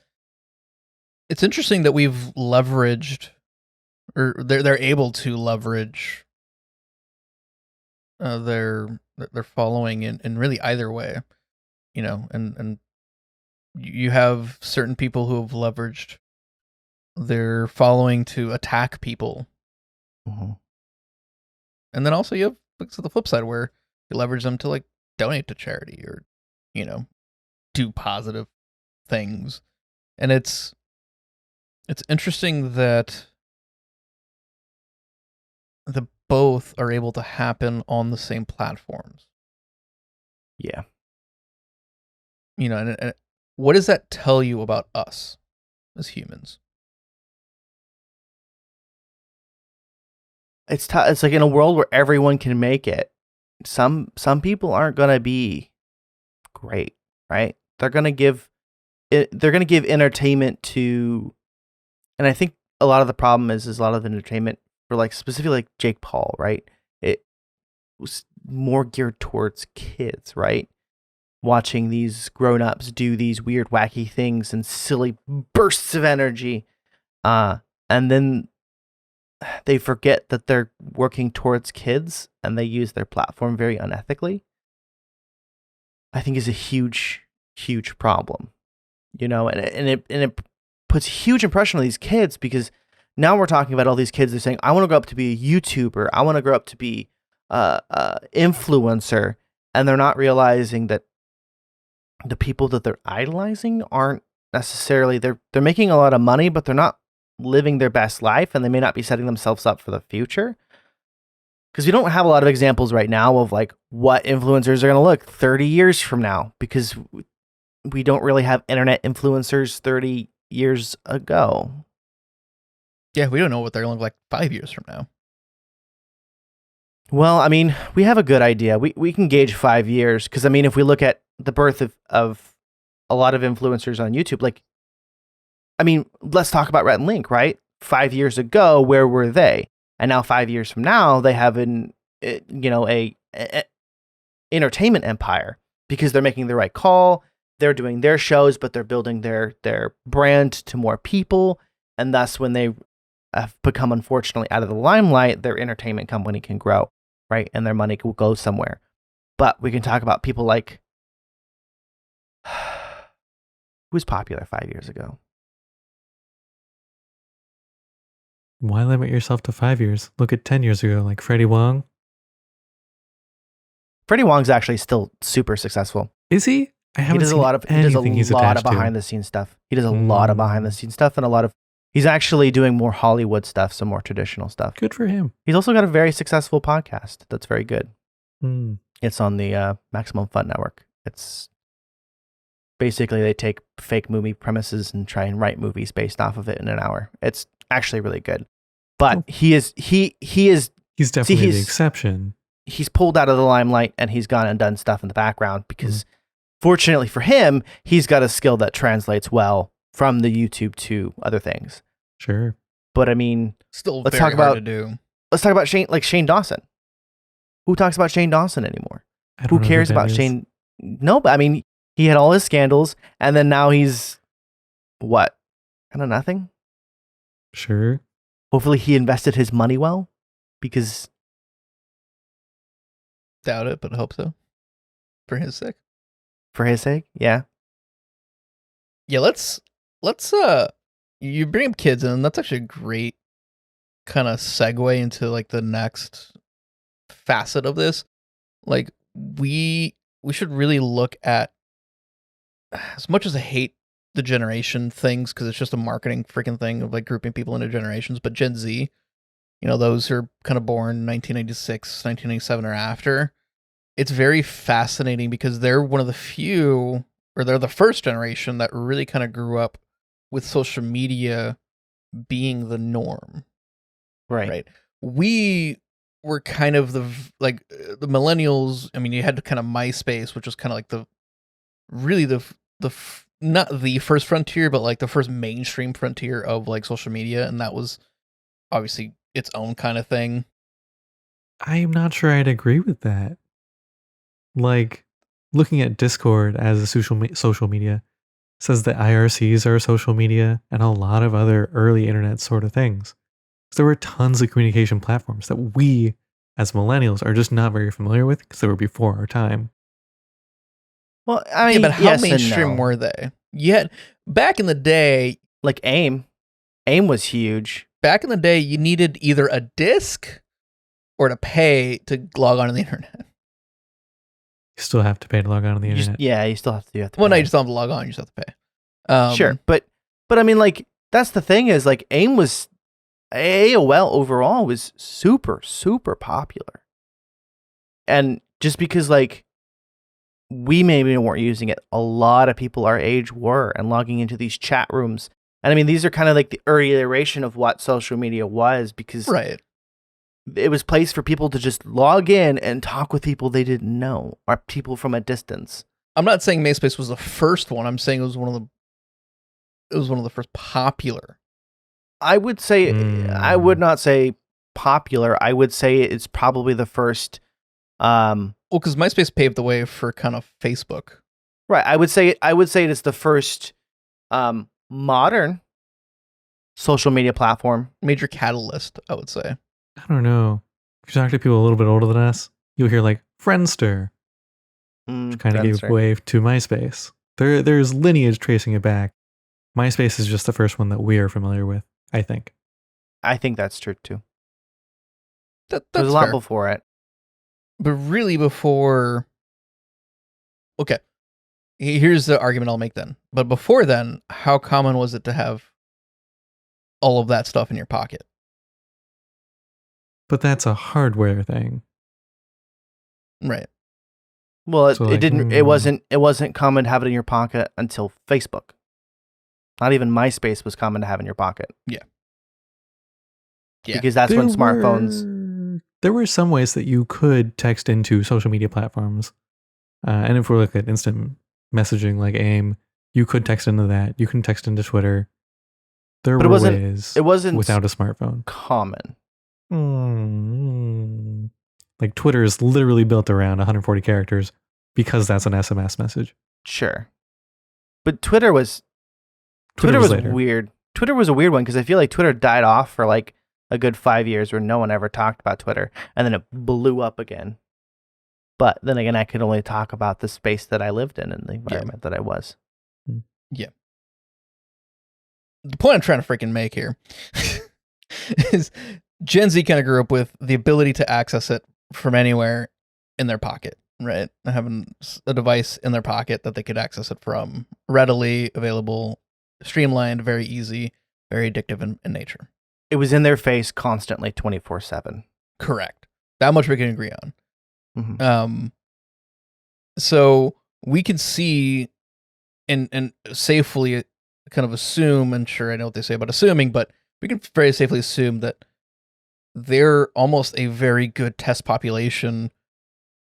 Speaker 1: interesting that we've leveraged, or they're able to leverage their following in really either way, you know, and you have certain people who have leveraged their following to attack people.
Speaker 3: Mm-hmm.
Speaker 1: And then also you have the flip side where you leverage them to like donate to charity or, you know, do positive things. And it's interesting that the both are able to happen on the same platforms.
Speaker 3: Yeah.
Speaker 1: You know, and what does that tell you about us as humans?
Speaker 3: It's it's like in a world where everyone can make it, some people aren't going to be great, right? They're going to give entertainment to, and I think a lot of the problem is a lot of entertainment for like specifically like Jake Paul, right? It was more geared towards kids, right? Watching these grown-ups do these weird wacky things and silly bursts of energy, and then they forget that they're working towards kids and they use their platform very unethically. I think is a huge problem, you know, and it puts a huge impression on these kids, because now we're talking about all these kids. They're saying, I want to grow up to be a YouTuber. I want to grow up to be a influencer. And they're not realizing that the people that they're idolizing aren't necessarily, they're making a lot of money, but they're not living their best life, and they may not be setting themselves up for the future. Because we don't have a lot of examples right now of like what influencers are going to look 30 years from now, because we don't really have internet influencers 30 years ago.
Speaker 1: Yeah, we don't know what they're going to look like 5 years from now.
Speaker 3: Well, I mean, we have a good idea. We can gauge 5 years, because I mean, if we look at the birth of a lot of influencers on YouTube, like, I mean, let's talk about Rhett and Link, right? 5 years ago, where were they? And now 5 years from now, they have a entertainment empire, because they're making the right call. They're doing their shows, but they're building their brand to more people. And thus, when they have become, unfortunately, out of the limelight, their entertainment company can grow, right? And their money will go somewhere. But we can talk about people like, who was popular 5 years ago?
Speaker 2: Why limit yourself to 5 years? Look at 10 years ago, like Freddie Wong.
Speaker 3: Freddie Wong's actually still super successful.
Speaker 2: Is he?
Speaker 3: He does a lot of behind the scenes stuff. He does a lot of behind the scenes stuff, and he's actually doing more Hollywood stuff, some more traditional stuff.
Speaker 2: Good for him.
Speaker 3: He's also got a very successful podcast that's very good.
Speaker 2: Mm.
Speaker 3: It's on the Maximum Fun Network. It's basically they take fake movie premises and try and write movies based off of it in an hour. It's actually really good. But he's
Speaker 2: definitely the exception.
Speaker 3: He's pulled out of the limelight, and he's gone and done stuff in the background, because fortunately for him, he's got a skill that translates well from the YouTube to other things.
Speaker 2: Sure.
Speaker 3: But I mean,
Speaker 1: still let's talk about
Speaker 3: Shane Dawson. Who talks about Shane Dawson anymore?
Speaker 2: Who
Speaker 3: cares about Shane? No, but I mean, he had all his scandals, and then now he's what? Kind of nothing.
Speaker 2: Sure.
Speaker 3: Hopefully he invested his money well, because
Speaker 1: Doubt it, but hope so. For his sake.
Speaker 3: For his sake, yeah.
Speaker 1: Yeah, let's you bring up kids, and that's actually a great kind of segue into like the next facet of this. Like we should really look at, as much as I hate the generation things because it's just a marketing freaking thing of like grouping people into generations, but Gen Z, those who are kind of born 1996, 1997 or after, it's very fascinating because they're one of the few, or they're the first generation that really kind of grew up with social media being the norm. Right. We were kind of the millennials. I mean, you had kind of MySpace, which was kind of like not the first frontier, but like the first mainstream frontier of like social media. And that was obviously its own kind of thing.
Speaker 2: I'm not sure I'd agree with that. Like, looking at Discord as a social media says that IRCs are social media and a lot of other early internet sort of things. So there were tons of communication platforms that we, as millennials, are just not very familiar with because they were before our time.
Speaker 3: Well, I mean,
Speaker 1: but how
Speaker 3: yes
Speaker 1: mainstream were they? Yet, back in the day,
Speaker 3: like AIM was huge.
Speaker 1: Back in the day, you needed either a disc or to pay to log on to the internet.
Speaker 2: You still have to pay to log on to the internet.
Speaker 3: You still have to do it.
Speaker 1: Well, no, you just don't have to log on. You just have to pay.
Speaker 3: Sure, but I mean, like, that's the thing is, like, AOL overall was super, super popular. And just because, like, we maybe weren't using it, a lot of people our age were, and logging into these chat rooms. And I mean, these are kind of like the early iteration of what social media was, because it was a place for people to just log in and talk with people they didn't know, or people from a distance.
Speaker 1: I'm not saying MySpace was the first one. I'm saying it was one of the first popular.
Speaker 3: I would say, I would not say popular. I would say it's probably the first.
Speaker 1: Well, because MySpace paved the way for kind of Facebook.
Speaker 3: Right. I would say it is the first modern social media platform.
Speaker 1: Major catalyst, I would say.
Speaker 2: I don't know. If you talk to people a little bit older than us, you'll hear like Friendster, which kind of gave way to MySpace. There's lineage tracing it back. MySpace is just the first one that we are familiar with, I think.
Speaker 3: I think that's true too.
Speaker 1: There's
Speaker 3: a lot before it.
Speaker 1: But really before... Okay. Here's the argument I'll make then. But before then, how common was it to have all of that stuff in your pocket?
Speaker 2: But that's a hardware thing.
Speaker 1: Right.
Speaker 3: Well, it wasn't common to have it in your pocket until Facebook. Not even MySpace was common to have in your pocket.
Speaker 1: Yeah.
Speaker 3: Because that's when smartphones...
Speaker 2: There were some ways that you could text into social media platforms. And if we look at instant messaging like AIM, you could text into that. You can text into Twitter. There were ways without a smartphone.
Speaker 3: Common.
Speaker 2: Like Twitter is literally built around 140 characters because that's an SMS message.
Speaker 3: Sure. But Twitter was weird. Twitter was a weird one because I feel like Twitter died off for like a good 5 years where no one ever talked about Twitter, and then it blew up again. But then again, I could only talk about the space that I lived in and the environment that I was.
Speaker 1: Yeah. The point I'm trying to freaking make here is Gen Z kind of grew up with the ability to access it from anywhere in their pocket, right? Having a device in their pocket that they could access it from, readily available, streamlined, very easy, very addictive in nature.
Speaker 3: It was in their face constantly, 24/7.
Speaker 1: Correct. That much we can agree on.
Speaker 3: Mm-hmm.
Speaker 1: So we can see and safely kind of assume, and sure, I know what they say about assuming, but we can very safely assume that they're almost a very good test population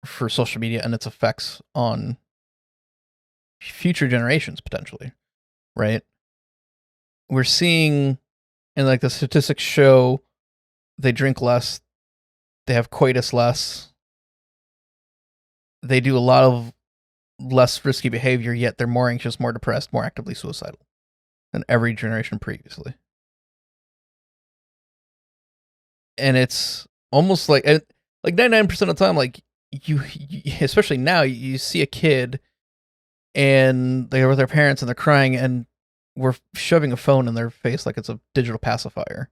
Speaker 1: for social media and its effects on future generations, potentially, right? We're seeing, and like the statistics show, they drink less, they have coitus less, they do a lot of less risky behavior, yet they're more anxious, more depressed, more actively suicidal than every generation previously. And it's almost like 99% of the time, like, you especially now, you see a kid and they're with their parents and they're crying, and we're shoving a phone in their face like it's a digital pacifier.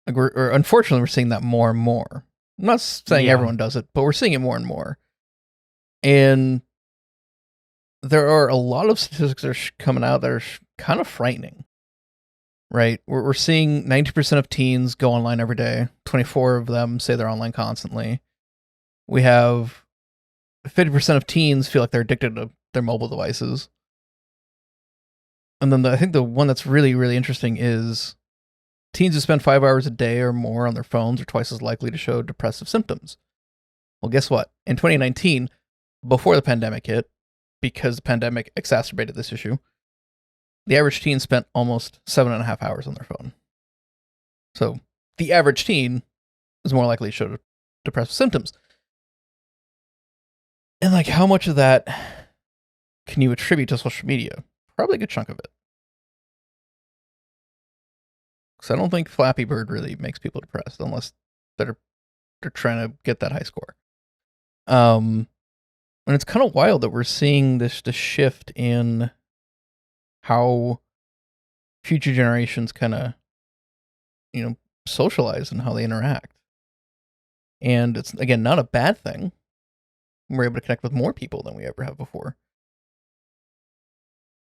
Speaker 1: Like unfortunately, we're seeing that more and more. I'm not saying everyone does it, but we're seeing it more and more. And there are a lot of statistics that are coming out that are kind of frightening. Right? We're seeing 90% of teens go online every day. 24 of them say they're online constantly. We have 50% of teens feel like they're addicted to their mobile devices. And then I think the one that's really, really interesting is teens who spend 5 hours a day or more on their phones are twice as likely to show depressive symptoms. Well, guess what? In 2019, before the pandemic hit, because the pandemic exacerbated this issue, the average teen spent almost 7.5 hours on their phone. So the average teen is more likely to show depressive symptoms. And like, how much of that can you attribute to social media? Probably a good chunk of it. Because I don't think Flappy Bird really makes people depressed unless they're trying to get that high score. And it's kind of wild that we're seeing this shift in how future generations kind of, socialize and how they interact. And it's, again, not a bad thing. We're able to connect with more people than we ever have before.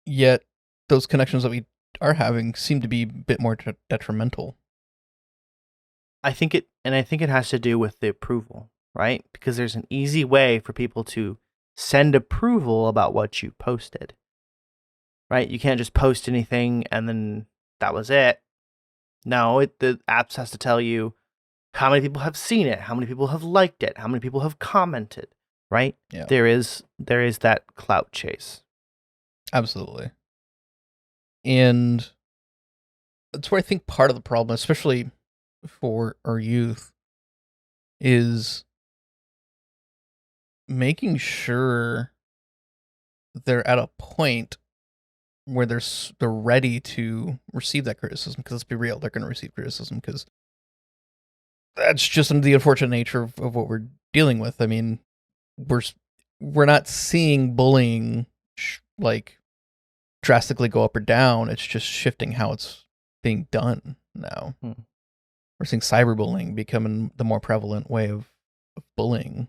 Speaker 1: Yet, those connections that we are having seem to be a bit more detrimental.
Speaker 3: I think it has to do with the approval, right? Because there's an easy way for people to send approval about what you posted, right? You can't just post anything and then that was it. No, the apps has to tell you how many people have seen it, how many people have liked it, how many people have commented, right?
Speaker 1: Yeah.
Speaker 3: There is that clout chase.
Speaker 1: Absolutely. And that's where I think part of the problem, especially for our youth, is making sure they're at a point where they're ready to receive that criticism. Because let's be real, they're going to receive criticism because that's just the unfortunate nature of what we're dealing with. I mean, we're not seeing bullying like drastically go up or down. It's just shifting how it's being done now. We're seeing cyberbullying becoming the more prevalent way of bullying.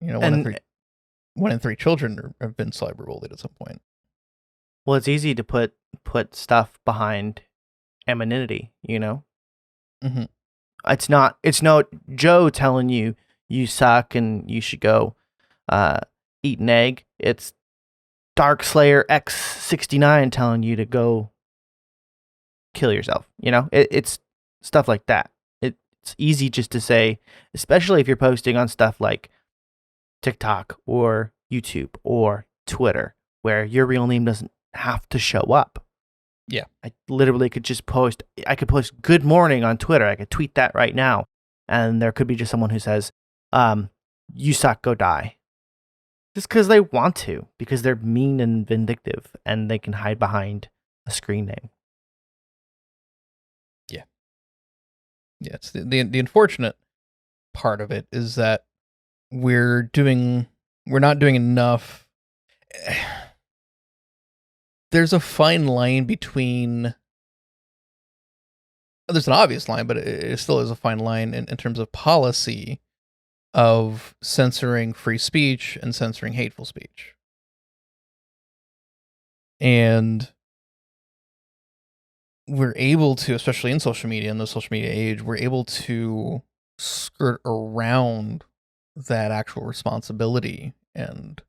Speaker 1: One in three children have been cyberbullied at some point.
Speaker 3: Well, it's easy to put stuff behind anonymity,
Speaker 1: Mm-hmm.
Speaker 3: It's no Joe telling you suck and you should go eat an egg. It's Darkslayer X69 telling you to go kill yourself. It's stuff like that. It's easy just to say, especially if you're posting on stuff like TikTok or YouTube or Twitter, where your real name doesn't have to show up.
Speaker 1: Yeah.
Speaker 3: I literally could just post good morning on Twitter. I could tweet that right now. And there could be just someone who says, you suck, go die. Just because they want to, because they're mean and vindictive and they can hide behind a screen name.
Speaker 1: Yeah. Yeah. It's the unfortunate part of it is that we're not doing enough. There's a fine line between, there's an obvious line, but it still is a fine line in terms of policy of censoring free speech and censoring hateful speech. And we're able to, especially in social media, in the social media age, we're able to skirt around that actual responsibility and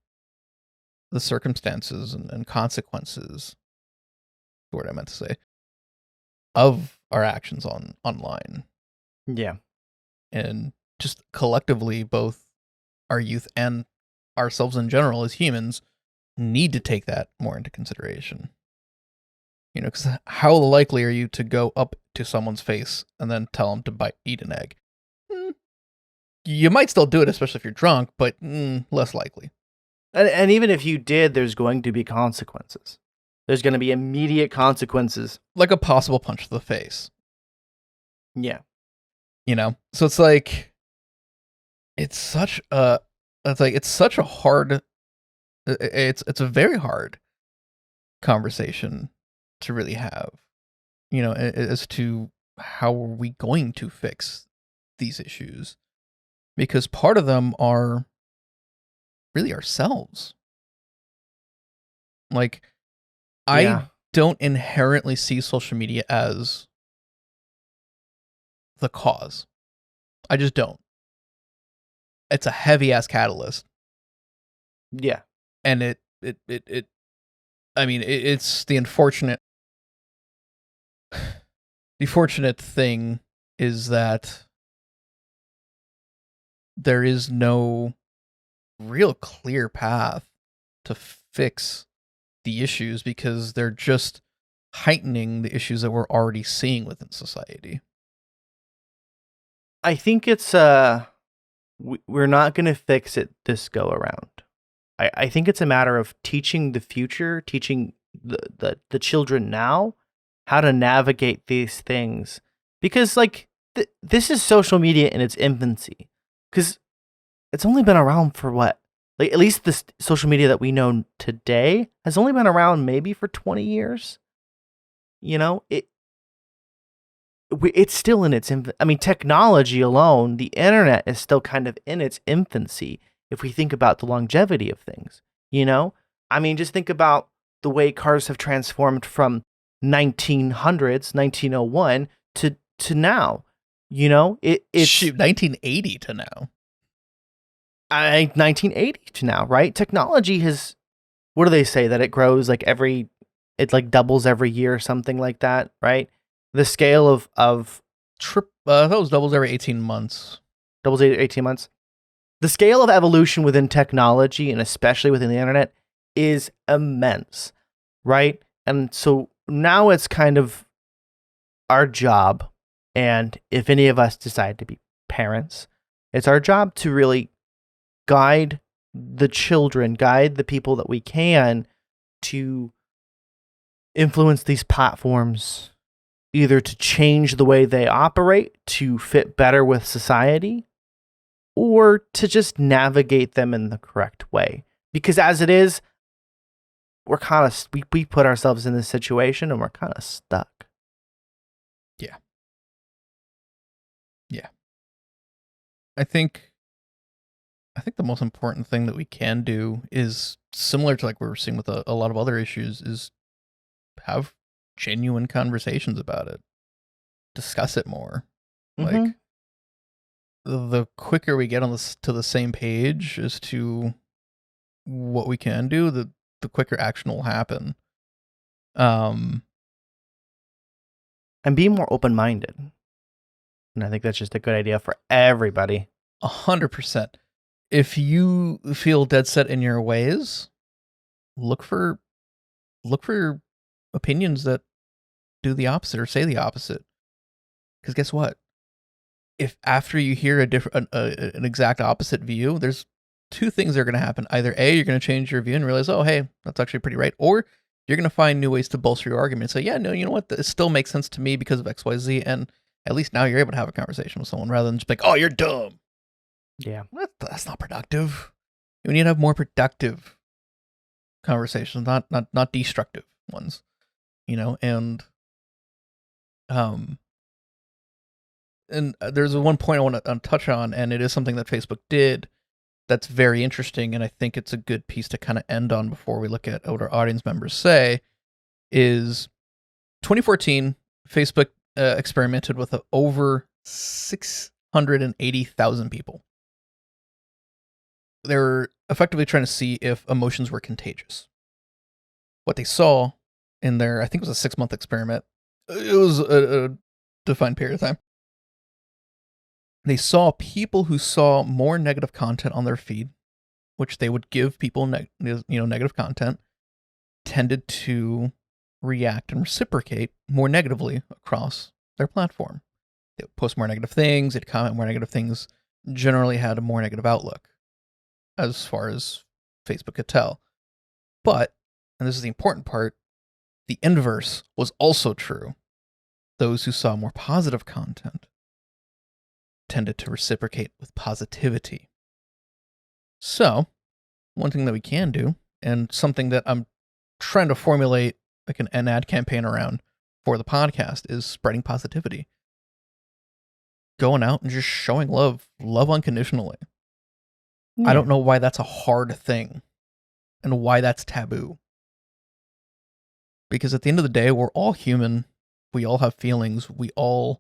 Speaker 1: the circumstances and consequences, what I meant to say, of our actions online.
Speaker 3: Yeah.
Speaker 1: And just collectively, both our youth and ourselves in general as humans need to take that more into consideration. Because how likely are you to go up to someone's face and then tell them to eat an egg? You might still do it, especially if you're drunk, but less likely.
Speaker 3: And even if you did, there's going to be consequences. There's going to be immediate consequences.
Speaker 1: Like a possible punch to the face.
Speaker 3: Yeah.
Speaker 1: So it's like it's such a hard it's a very hard conversation to really have, as to how are we going to fix these issues, because part of them are really ourselves. Like,
Speaker 3: Yeah.
Speaker 1: I don't inherently see social media as the cause. I just don't. It's a heavy ass catalyst.
Speaker 3: Yeah.
Speaker 1: And it's the unfortunate thing is that there is no real clear path to fix the issues, because they're just heightening the issues that we're already seeing within society.
Speaker 3: I think it's we're not going to fix it this go around. I think it's a matter of teaching the future, teaching the children now how to navigate these things, because like this is social media in its infancy, because it's only been around for what, like at least this social media that we know today has only been around maybe for 20 years. It's still in its I mean, technology alone, the internet is still kind of in its infancy if we think about the longevity of things, I mean, just think about the way cars have transformed from 1900s, 1901 to now. It's
Speaker 1: Shoot, 1980 to now.
Speaker 3: 1980 to now, right? Technology has, what do they say, that it grows like it like doubles every year or something like that, right? The scale of
Speaker 1: that was doubles every 18 months.
Speaker 3: Doubles 18 months. The scale of evolution within technology, and especially within the internet, is immense, right? And so now it's kind of our job, and if any of us decide to be parents, it's our job to really guide the children, guide the people that we can, to influence these platforms, either to change the way they operate to fit better with society, or to just navigate them in the correct way. Because as it is, we're kind of, we put ourselves in this situation and we're kind of stuck.
Speaker 1: Yeah. I think the most important thing that we can do is similar to like we were seeing with a lot of other issues, is have genuine conversations about it. Discuss it more.
Speaker 3: Mm-hmm.
Speaker 1: Like, the quicker we get on this to the same page as to what we can do, the quicker action will happen.
Speaker 3: And be more open-minded. And I think that's just a good idea for everybody.
Speaker 1: 100%. If you feel dead set in your ways, look for opinions that do the opposite or say the opposite. Because guess what? If after you hear an exact opposite view, there's two things that are going to happen. Either A, you're going to change your view and realize, oh, hey, that's actually pretty right. Or you're going to find new ways to bolster your argument and say, yeah, no, you know what? This still makes sense to me because of X, Y, Z. And at least now you're able to have a conversation with someone rather than just like, oh, you're dumb.
Speaker 3: Yeah.
Speaker 1: That's not productive. We need to have more productive conversations, not destructive ones, and there's one point I want to touch on, and it is something that Facebook did that's very interesting, and I think it's a good piece to kind of end on before we look at what our audience members say. Is 2014, Facebook experimented with over 680,000 people. They were effectively trying to see if emotions were contagious. What they saw in their, I think it was a 6-month experiment, it was a defined period of time. They saw people who saw more negative content on their feed, which they would give people negative content, tended to react and reciprocate more negatively across their platform. They would post more negative things, they'd comment more negative things, generally had a more negative outlook, as far as Facebook could tell. But, and this is the important part, the inverse was also true. Those who saw more positive content tended to reciprocate with positivity. So, one thing that we can do, and something that I'm trying to formulate like an ad campaign around for the podcast, is spreading positivity. Going out and just showing love unconditionally.
Speaker 3: Yeah.
Speaker 1: I don't know why that's a hard thing and why that's taboo. Because at the end of the day, we're all human. We all have feelings. We have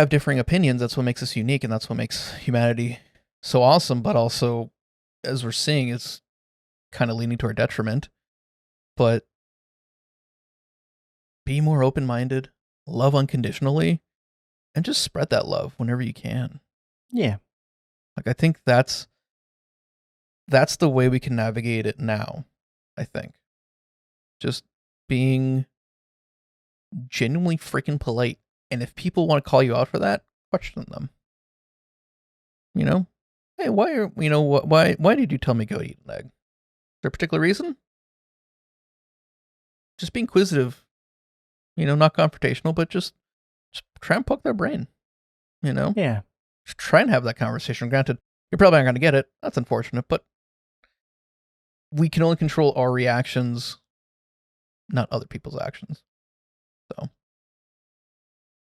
Speaker 1: differing opinions. That's what makes us unique, and that's what makes humanity so awesome. But also, as we're seeing, it's kind of leaning to our detriment. But be more open-minded, love unconditionally, and just spread that love whenever you can.
Speaker 3: Yeah.
Speaker 1: Like, I think that's the way we can navigate it now, I think. Just being genuinely freaking polite. And if people want to call you out for that, question them. You know? Hey, why did you tell me go eat an egg? Is there a particular reason? Just be inquisitive. Not confrontational, but just try and poke their brain.
Speaker 3: Yeah.
Speaker 1: Just try and have that conversation. Granted, you're probably not going to get it. That's unfortunate, but we can only control our reactions, not other people's actions. So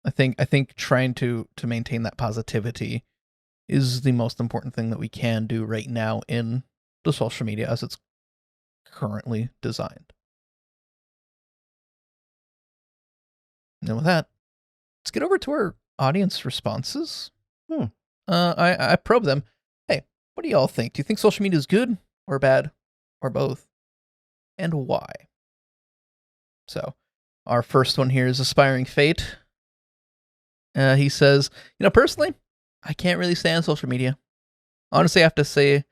Speaker 1: I think trying to maintain that positivity is the most important thing that we can do right now in the social media as it's currently designed. And with that, let's get over to our audience responses. I probe them. Hey, what do y'all think? Do you think social media is good or bad or both? And why? So, our first one here is Aspiring Fate. He says, personally, I can't really stand social media. Honestly, I have to say,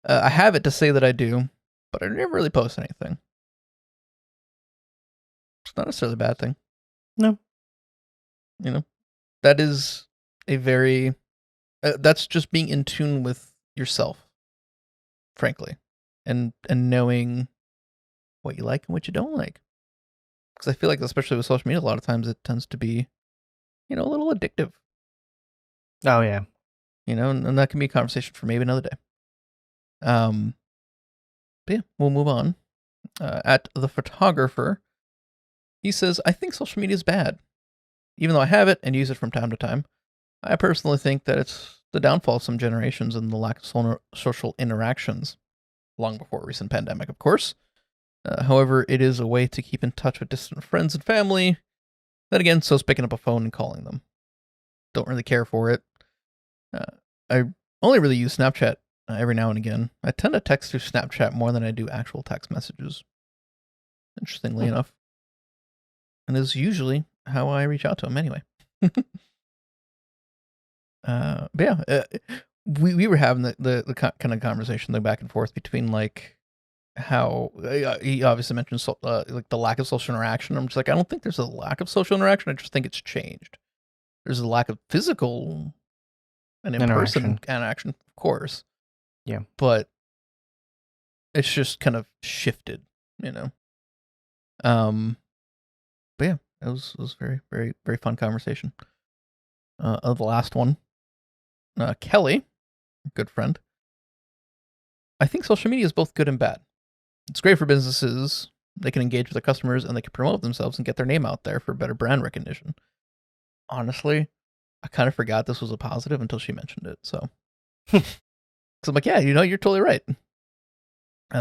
Speaker 1: I have it to say that I do, but I never really post anything. It's not necessarily a bad thing.
Speaker 3: No.
Speaker 1: That is a very, that's just being in tune with yourself, frankly, and knowing what you like and what you don't like. Because I feel like, especially with social media, a lot of times it tends to be, a little addictive.
Speaker 3: Oh, yeah.
Speaker 1: And that can be a conversation for maybe another day. But yeah, we'll move on. At the photographer, he says, I think social media is bad. Even though I have it and use it from time to time, I personally think that it's the downfall of some generations and the lack of social interactions, long before recent pandemic, of course. However, it is a way to keep in touch with distant friends and family. Then again, so's picking up a phone and calling them. Don't really care for it. I only really use Snapchat every now and again. I tend to text through Snapchat more than I do actual text messages, interestingly enough. And is usually how I reach out to them anyway. But yeah, we were having the kind of conversation, back and forth between like how he obviously mentioned like the lack of social interaction. I'm just like, I don't think there's a lack of social interaction. I just think it's changed. There's a lack of physical and in-person interaction, of course.
Speaker 3: Yeah.
Speaker 1: But it's just kind of shifted, But yeah, it was very, very, very fun conversation. The last one, Kelly, good friend. I think social media is both good and bad. It's great for businesses. They can engage with their customers and they can promote themselves and get their name out there for better brand recognition. Honestly, I kind of forgot this was a positive until she mentioned it. So, I'm like, yeah, you're totally right.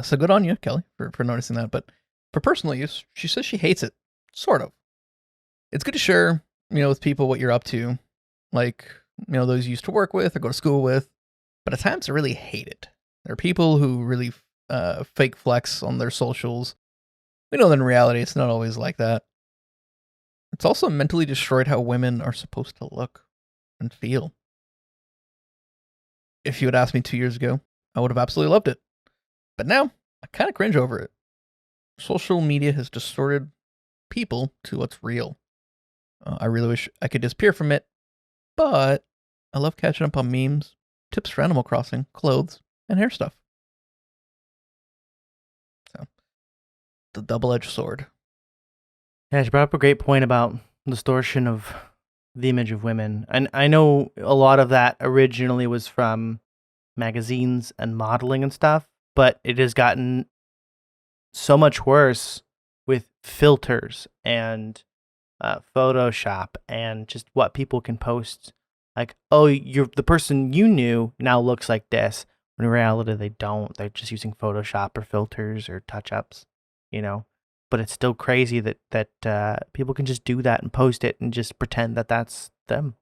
Speaker 1: So good on you, Kelly, for noticing that. But for personal use, she says she hates it. Sort of. It's good to share, with people what you're up to, like, those you used to work with or go to school with. But at times I really hate it. There are people who really fake flex on their socials. We know that in reality, it's not always like that. It's also mentally destroyed how women are supposed to look and feel. If you had asked me 2 years ago, I would have absolutely loved it. But now, I kind of cringe over it. Social media has distorted people to what's real. I really wish I could disappear from it, but I love catching up on memes, tips for Animal Crossing, clothes, and hair stuff. So, the double-edged sword.
Speaker 3: Yeah, she brought up a great point about distortion of the image of women. And I know a lot of that originally was from magazines and modeling and stuff, but it has gotten so much worse with filters and Photoshop and just what people can post. Like, oh, you're the person you knew now looks like this. When in reality, they don't. They're just using Photoshop or filters or touch-ups, you know. But it's still crazy that people can just do that and post it and just pretend that that's them.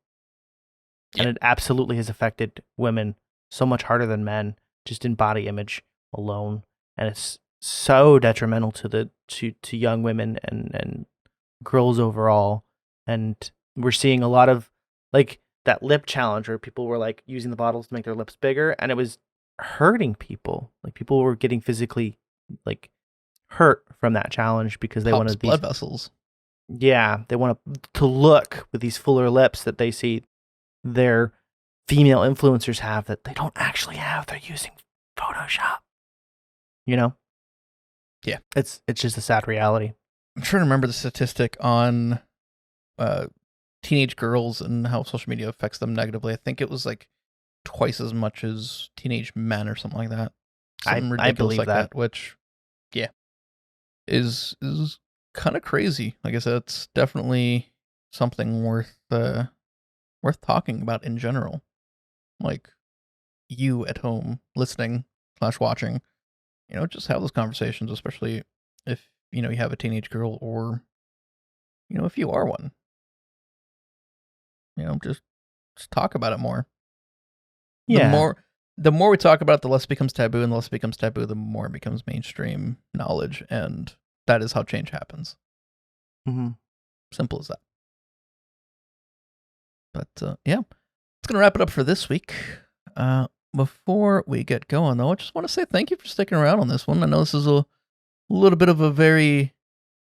Speaker 1: Yeah.
Speaker 3: And it absolutely has affected women so much harder than men, just in body image alone. And it's so detrimental to young women and girls overall. And we're seeing a lot of like that lip challenge where people were like using the bottles to make their lips bigger, and it was hurting people. Like people were getting physically like hurt from that challenge because they
Speaker 1: Pops
Speaker 3: wanted
Speaker 1: blood vessels.
Speaker 3: Yeah, they want to look with these fuller lips that they see their female influencers have that they don't actually have. They're using Photoshop. You know?
Speaker 1: Yeah.
Speaker 3: It's just a sad reality.
Speaker 1: I'm trying to remember the statistic on teenage girls and how social media affects them negatively. I think it was like twice as much as teenage men or something like that. Something ridiculous
Speaker 3: believe
Speaker 1: like
Speaker 3: that.
Speaker 1: which, yeah, is kind of crazy. Like I said, it's definitely something worth talking about in general. Like you at home listening / watching, just have those conversations, especially if you have a teenage girl or if you are one. Just talk about it more.
Speaker 3: Yeah.
Speaker 1: The more we talk about it, the less it becomes taboo, and the less it becomes taboo, the more it becomes mainstream knowledge, and that is how change happens.
Speaker 3: Mm-hmm.
Speaker 1: Simple as that. But yeah, it's gonna wrap it up for this week. Before we get going, though, I just want to say thank you for sticking around on this one. I know this is a little bit of a very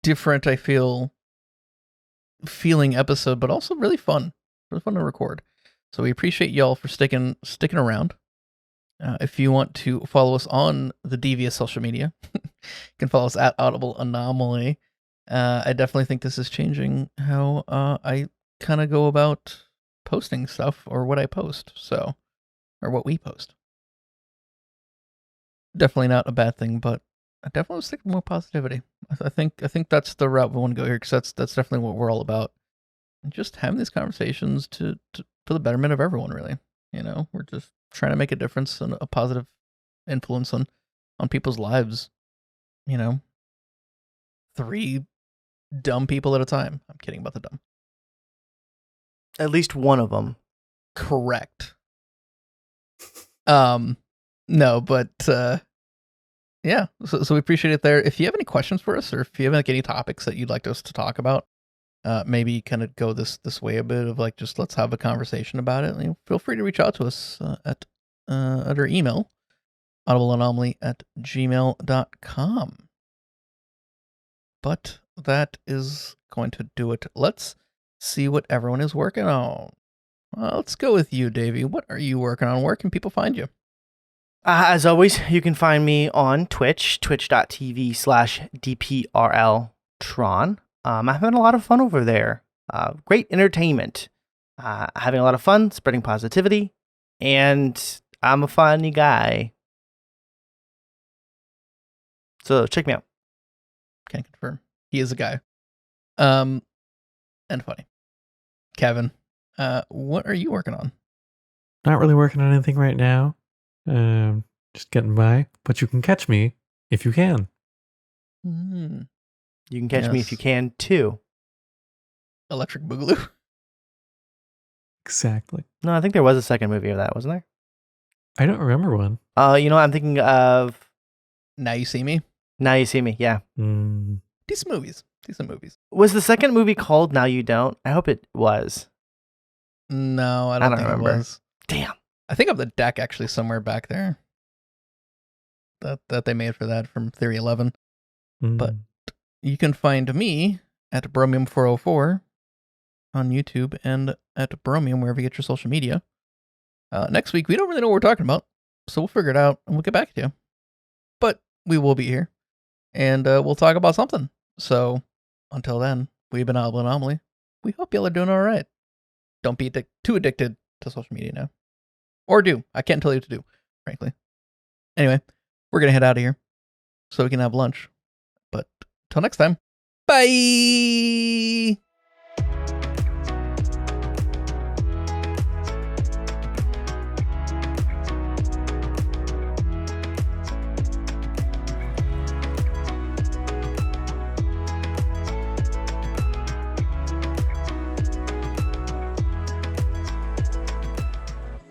Speaker 1: different, I feeling episode, but also really fun. Really fun to record. So we appreciate y'all for sticking around. If you want to follow us on the devious social media, you can follow us at Audible Anomaly. I definitely think this is changing how I kind of go about posting stuff or what I post. Or what we post. Definitely not a bad thing, but I definitely was thinking more positivity. I think that's the route we want to go here, because that's definitely what we're all about. And just having these conversations to for the betterment of everyone, really. We're just trying to make a difference and a positive influence on people's lives. 3 dumb people at a time. I'm kidding about the dumb.
Speaker 3: At least one of them.
Speaker 1: Correct. No, but yeah. So we appreciate it there. If you have any questions for us, or if you have like any topics that you'd like us to talk about, maybe kind of go this way a bit of like, just let's have a conversation about it. Feel free to reach out to us at our email, audibleanomaly@gmail.com. But that is going to do it. Let's see what everyone is working on. Let's go with you, Davey. What are you working on? Where can people find you?
Speaker 3: As always, you can find me on Twitch, twitch.tv/DPRLTron. I'm having a lot of fun over there. Great entertainment. Having a lot of fun, spreading positivity, and I'm a funny guy. So check me out.
Speaker 1: Can confirm. He is a guy. And funny. Kevin, what are you working on?
Speaker 2: Not really working on anything right now. Just getting by. But you can catch me if you can.
Speaker 1: Mm-hmm.
Speaker 3: You can catch me if you can too.
Speaker 1: Electric Boogaloo.
Speaker 2: Exactly.
Speaker 3: No, I think there was a second movie of that, wasn't there?
Speaker 2: I don't remember one.
Speaker 3: I'm thinking of
Speaker 1: Now You See Me.
Speaker 3: Now You See Me, yeah.
Speaker 1: Decent movies.
Speaker 3: Was the second movie called Now You Don't? I hope it was.
Speaker 1: No, I don't think
Speaker 3: remember.
Speaker 1: It was.
Speaker 3: Damn.
Speaker 1: I think I have the deck actually somewhere back there that they made for that from Theory 11. But you can find me at Bromium404 on YouTube and at Bromium wherever you get your social media. Next week, we don't really know what we're talking about, so we'll figure it out and we'll get back to you. But we will be here, and we'll talk about something. So until then, we've been Audible Anomaly. We hope y'all are doing all right. don't be too addicted to social media now. Or do. I can't tell you what to do, frankly. Anyway, we're going to head out of here so we can have lunch. But till next time, bye!